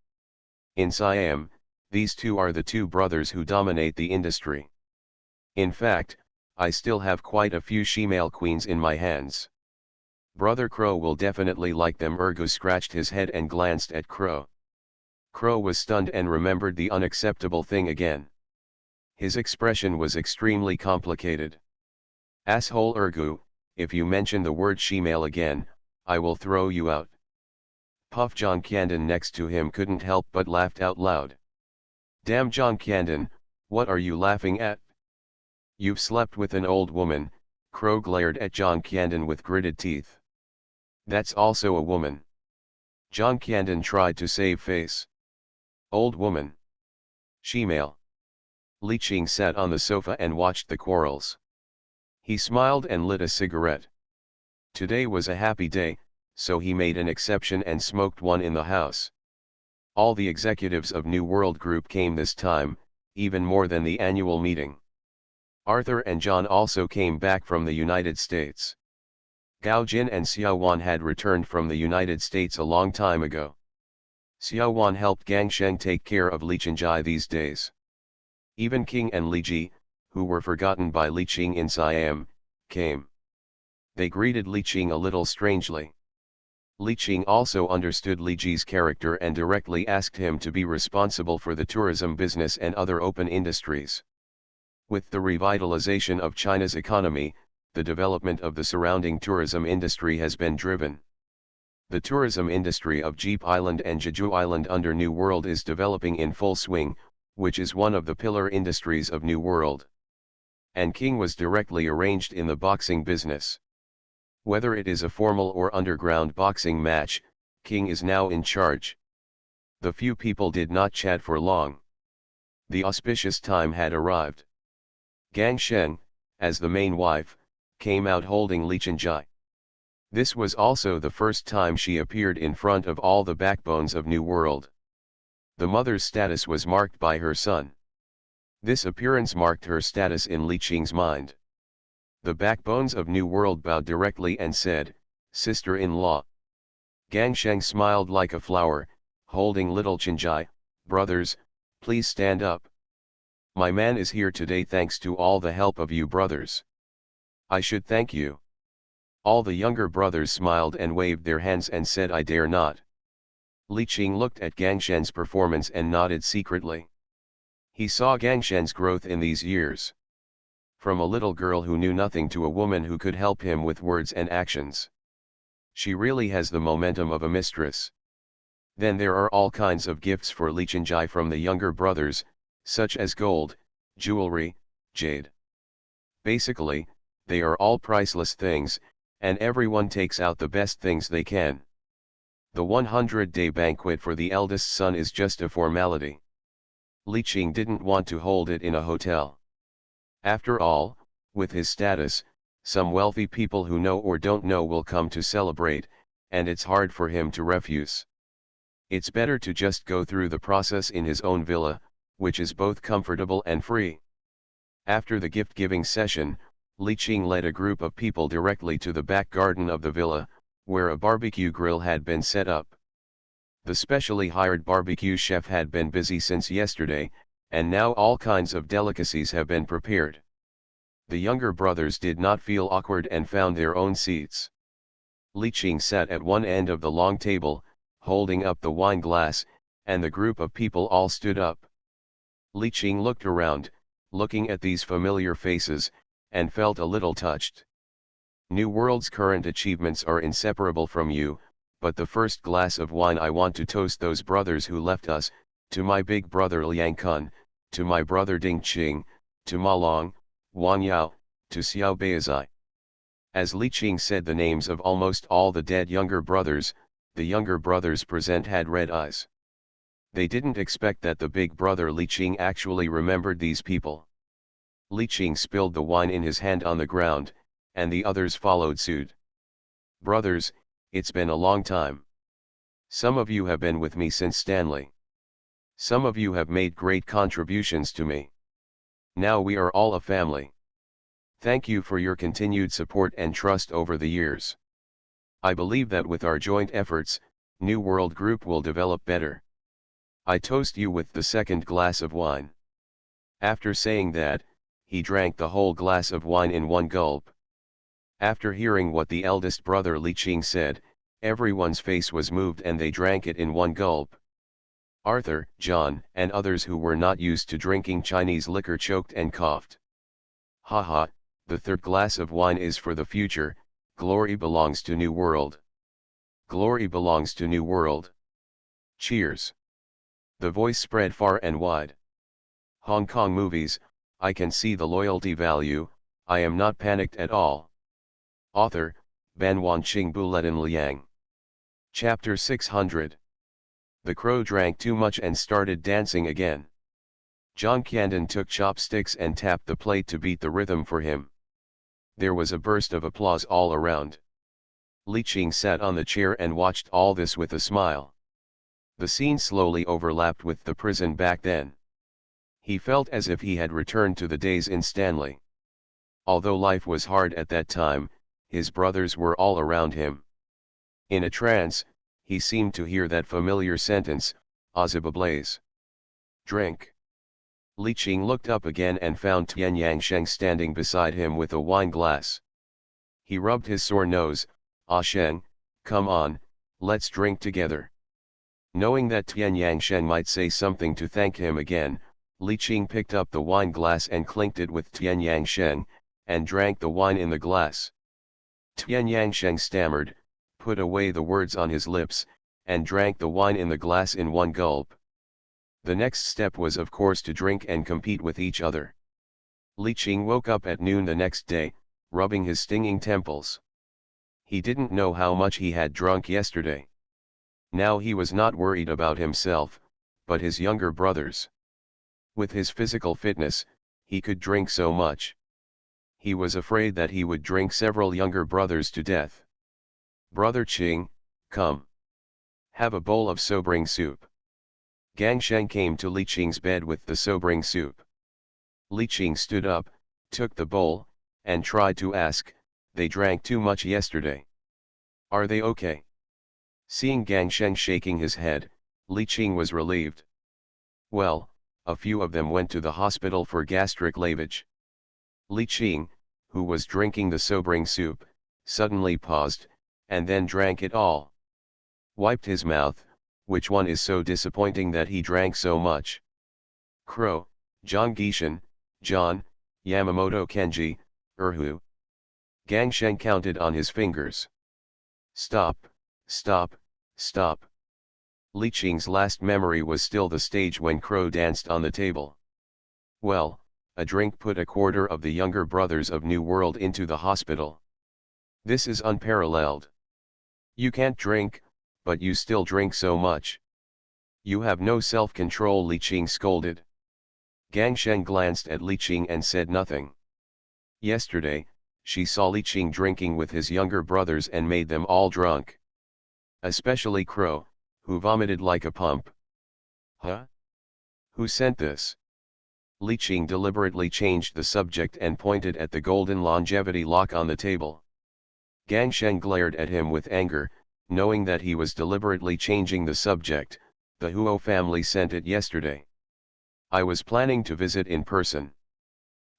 In Siam, these two are the two brothers who dominate the industry. In fact, I still have quite a few she-male queens in my hands. Brother Crow will definitely like them. Ergu scratched his head and glanced at Crow. Crow was stunned and remembered the unacceptable thing again. His expression was extremely complicated. Asshole Ergu, if you mention the word she-male again, I will throw you out. Puff John Candon next to him couldn't help but laughed out loud. Damn John Candon, what are you laughing at? You've slept with an old woman, Crow glared at John Candon with gritted teeth. That's also a woman. John Candon tried to save face. Old woman. She-male. Li Qing sat on the sofa and watched the quarrels. He smiled and lit a cigarette. Today was a happy day, so he made an exception and smoked one in the house. All the executives of New World Group came this time, even more than the annual meeting. Arthur and John also came back from the United States. Gao Jin and Xiao Wan had returned from the United States a long time ago. Xiao Wan helped Gang Sheng take care of Li Chenjai these days. Even King and Li Ji, who were forgotten by Li Qing in Siam, came. They greeted Li Qing a little strangely. Li Qing also understood Li Ji's character and directly asked him to be responsible for the tourism business and other open industries. With the revitalization of China's economy, the development of the surrounding tourism industry has been driven. The tourism industry of Jeep Island and Jeju Island under New World is developing in full swing, which is one of the pillar industries of New World. And King was directly arranged in the boxing business. Whether it is a formal or underground boxing match, King is now in charge. The few people did not chat for long. The auspicious time had arrived. Gang Sheng, as the main wife, came out holding Li Chenjai. This was also the first time she appeared in front of all the backbones of New World. The mother's status was marked by her son. This appearance marked her status in Li Qing's mind. The backbones of New World bowed directly and said, "Sister-in-law." Gang Sheng smiled like a flower, holding little Chenjai. "Brothers, please stand up. My man is here today thanks to all the help of you brothers. I should thank you." All the younger brothers smiled and waved their hands and said, "I dare not." Li Qing looked at Gang Shen's performance and nodded secretly. He saw Gang Shen's growth in these years. From a little girl who knew nothing to a woman who could help him with words and actions. She really has the momentum of a mistress. Then there are all kinds of gifts for Li Chenjai from the younger brothers, such as gold, jewelry, jade. Basically, they are all priceless things, and everyone takes out the best things they can. The 100-day banquet for the eldest son is just a formality. Li Qing didn't want to hold it in a hotel. After all, with his status, some wealthy people who know or don't know will come to celebrate, and it's hard for him to refuse. It's better to just go through the process in his own villa, which is both comfortable and free. After the gift-giving session, Li Qing led a group of people directly to the back garden of the villa, where a barbecue grill had been set up. The specially hired barbecue chef had been busy since yesterday, and now all kinds of delicacies have been prepared. The younger brothers did not feel awkward and found their own seats. Li Qing sat at one end of the long table, holding up the wine glass, and the group of people all stood up. Li Qing looked around, looking at these familiar faces, and felt a little touched. New World's current achievements are inseparable from you, but the first glass of wine I want to toast those brothers who left us, to my big brother Liang Kun, to my brother Ding Qing, to Ma Long, Wang Yao, to Xiao Beizai. As Li Qing said the names of almost all the dead younger brothers, the younger brothers present had red eyes. They didn't expect that the big brother Li Qing actually remembered these people. Li Qing spilled the wine in his hand on the ground, and the others followed suit. Brothers, it's been a long time. Some of you have been with me since Stanley. Some of you have made great contributions to me. Now we are all a family. Thank you for your continued support and trust over the years. I believe that with our joint efforts, New World Group will develop better. I toast you with the second glass of wine. After saying that, he drank the whole glass of wine in one gulp. After hearing what the eldest brother Li Qing said, everyone's face was moved and they drank it in one gulp. Arthur, John, and others who were not used to drinking Chinese liquor choked and coughed. Haha, the third glass of wine is for the future. Glory belongs to New World. Glory belongs to New World. Cheers. The voice spread far and wide. Hong Kong movies, I can see the loyalty value, I am not panicked at all. Author, Ban Wanqing Buletin Liang. Chapter 600. The crow drank too much and started dancing again. John Candon took chopsticks and tapped the plate to beat the rhythm for him. There was a burst of applause all around. Li Qing sat on the chair and watched all this with a smile. The scene slowly overlapped with the prison back then. He felt as if he had returned to the days in Stanley. Although life was hard at that time, his brothers were all around him. In a trance, he seemed to hear that familiar sentence, SpecialAbilities. Drink. Li Qing looked up again and found Tian Yangsheng standing beside him with a wine glass. He rubbed his sore nose. Ah Sheng, come on, let's drink together. Knowing that Tian Yangsheng might say something to thank him again, Li Qing picked up the wine glass and clinked it with Tian Yangsheng, and drank the wine in the glass. Tian Yangsheng stammered, put away the words on his lips, and drank the wine in the glass in one gulp. The next step was of course to drink and compete with each other. Li Qing woke up at noon the next day, rubbing his stinging temples. He didn't know how much he had drunk yesterday. Now he was not worried about himself, but his younger brothers. With his physical fitness, he could drink so much. He was afraid that he would drink several younger brothers to death. Brother Qing, come. Have a bowl of sobering soup. Gang Sheng came to Li Qing's bed with the sobering soup. Li Qing stood up, took the bowl, and tried to ask, they drank too much yesterday. Are they okay? Seeing Gang Sheng shaking his head, Li Qing was relieved. Well, a few of them went to the hospital for gastric lavage. Li Qing, who was drinking the sobering soup, suddenly paused, and then drank it all. Wiped his mouth, which one is so disappointing that he drank so much? Crow, Zhang Gishan, John, Yamamoto Kenji, Erhu. Gang Sheng counted on his fingers. Stop, stop, stop. Li Qing's last memory was still the stage when Crow danced on the table. Well, a drink put a quarter of the younger brothers of New World into the hospital. This is unparalleled. You can't drink, but you still drink so much. You have no self-control, Li Qing scolded. Gang Sheng glanced at Li Qing and said nothing. Yesterday, she saw Li Qing drinking with his younger brothers and made them all drunk. Especially Crow, who vomited like a pump. Huh? Who sent this? Li Qing deliberately changed the subject and pointed at the golden longevity lock on the table. Gang Sheng glared at him with anger, knowing that he was deliberately changing the subject. The Huo family sent it yesterday. I was planning to visit in person.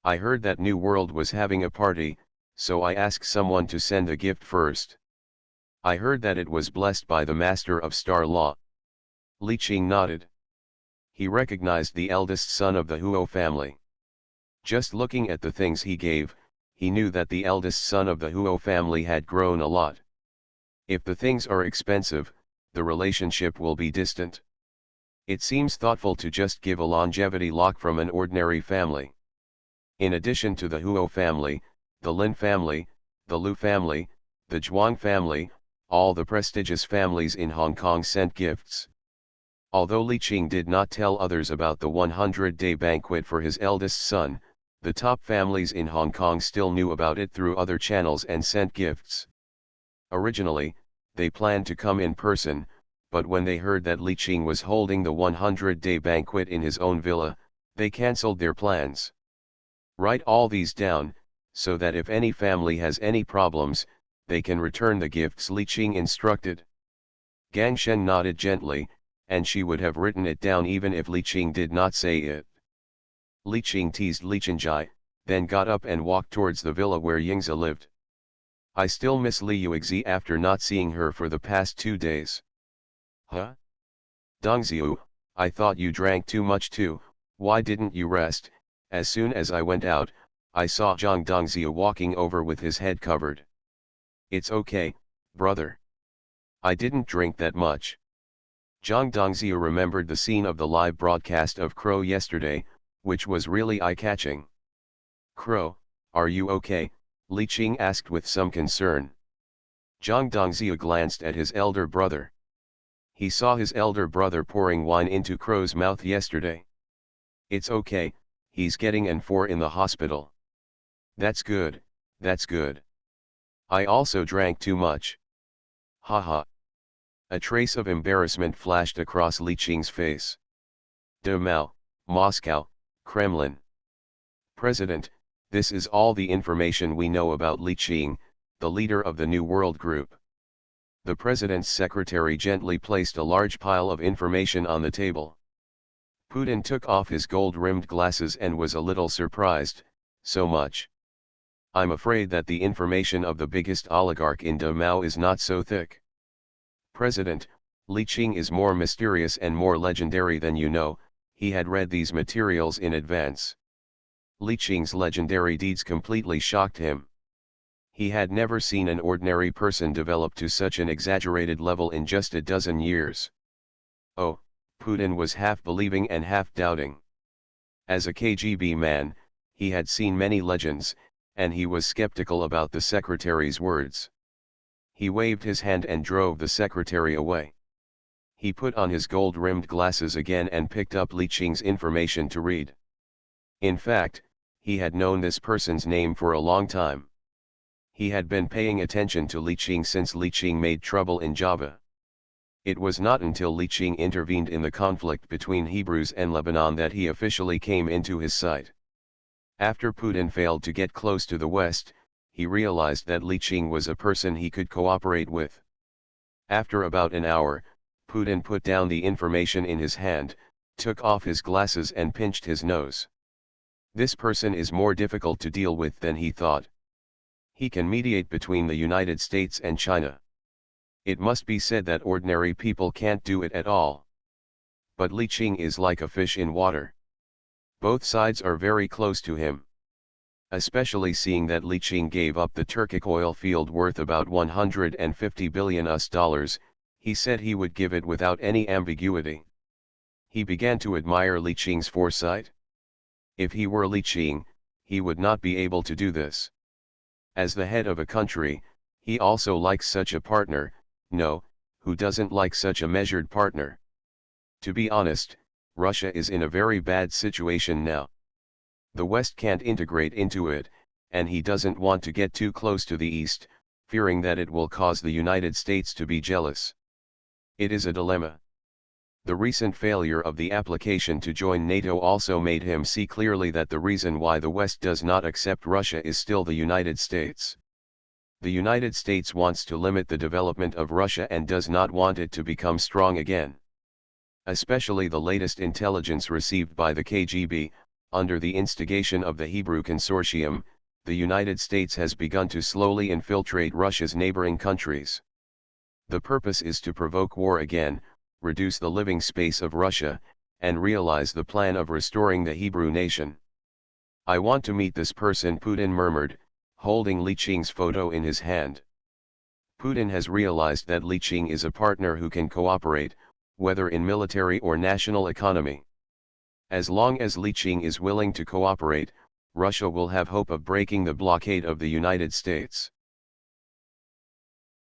I heard that New World was having a party, so I asked someone to send a gift first. I heard that it was blessed by the Master of Star Law. Li Qing nodded. He recognized the eldest son of the Huo family. Just looking at the things he gave, he knew that the eldest son of the Huo family had grown a lot. If the things are expensive, the relationship will be distant. It seems thoughtful to just give a longevity lock from an ordinary family. In addition to the Huo family, the Lin family, the Lu family, the Zhuang family, all the prestigious families in Hong Kong sent gifts. Although Li Qing did not tell others about the 100-day banquet for his eldest son, the top families in Hong Kong still knew about it through other channels and sent gifts. Originally, they planned to come in person, but when they heard that Li Qing was holding the 100-day banquet in his own villa, they cancelled their plans. Write all these down, so that if any family has any problems, they can return the gifts, Li Qing instructed. Gang Shen nodded gently, and she would have written it down even if Li Qing did not say it. Li Qing teased Li Chenjai, then got up and walked towards the villa where Yingzi lived. I still miss Li Yuexi after not seeing her for the past 2 days. Huh? Dongziu, I thought you drank too much too, why didn't you rest? As soon as I went out, I saw Zhang Dongziu walking over with his head covered. It's okay, brother. I didn't drink that much. Zhang Dongziu remembered the scene of the live broadcast of Crow yesterday, which was really eye-catching. Crow, are you okay? Li Qing asked with some concern. Zhang Dongziu glanced at his elder brother. He saw his elder brother pouring wine into Crow's mouth yesterday. It's okay, he's getting N4 in the hospital. That's good, that's good. I also drank too much. Haha. A trace of embarrassment flashed across Li Qing's face. Mao, Moscow, Kremlin. President, this is all the information we know about Li Qing, the leader of the New World Group. The president's secretary gently placed a large pile of information on the table. Putin took off his gold-rimmed glasses and was a little surprised. So much. I'm afraid that the information of the biggest oligarch in Mao is not so thick. President, Li Qing is more mysterious and more legendary than you know. He had read these materials in advance. Li Qing's legendary deeds completely shocked him. He had never seen an ordinary person develop to such an exaggerated level in just a dozen years. Oh, Putin was half believing and half doubting. As a KGB man, he had seen many legends, and he was skeptical about the secretary's words. He waved his hand and drove the secretary away. He put on his gold-rimmed glasses again and picked up Li Qing's information to read. In fact, he had known this person's name for a long time. He had been paying attention to Li Qing since Li Qing made trouble in Java. It was not until Li Qing intervened in the conflict between Hebrews and Lebanon that he officially came into his sight. After Putin failed to get close to the West, he realized that Li Qing was a person he could cooperate with. After about an hour, Putin put down the information in his hand, took off his glasses and pinched his nose. This person is more difficult to deal with than he thought. He can mediate between the United States and China. It must be said that ordinary people can't do it at all. But Li Qing is like a fish in water. Both sides are very close to him. Especially seeing that Li Qing gave up the Turkic oil field worth about $150 billion, he said he would give it without any ambiguity. He began to admire Li Qing's foresight. If he were Li Qing, he would not be able to do this. As the head of a country, he also likes such a partner. No, who doesn't like such a measured partner? To be honest, Russia is in a very bad situation now. The West can't integrate into it, and he doesn't want to get too close to the East, fearing that it will cause the United States to be jealous. It is a dilemma. The recent failure of the application to join NATO also made him see clearly that the reason why the West does not accept Russia is still the United States. The United States wants to limit the development of Russia and does not want it to become strong again. Especially the latest intelligence received by the KGB, under the instigation of the Hebrew Consortium, the United States has begun to slowly infiltrate Russia's neighboring countries. The purpose is to provoke war again, reduce the living space of Russia, and realize the plan of restoring the Hebrew nation. I want to meet this person, Putin murmured, holding Li Qing's photo in his hand. Putin has realized that Li Qing is a partner who can cooperate, whether in military or national economy. As long as Li Qing is willing to cooperate, Russia will have hope of breaking the blockade of the United States.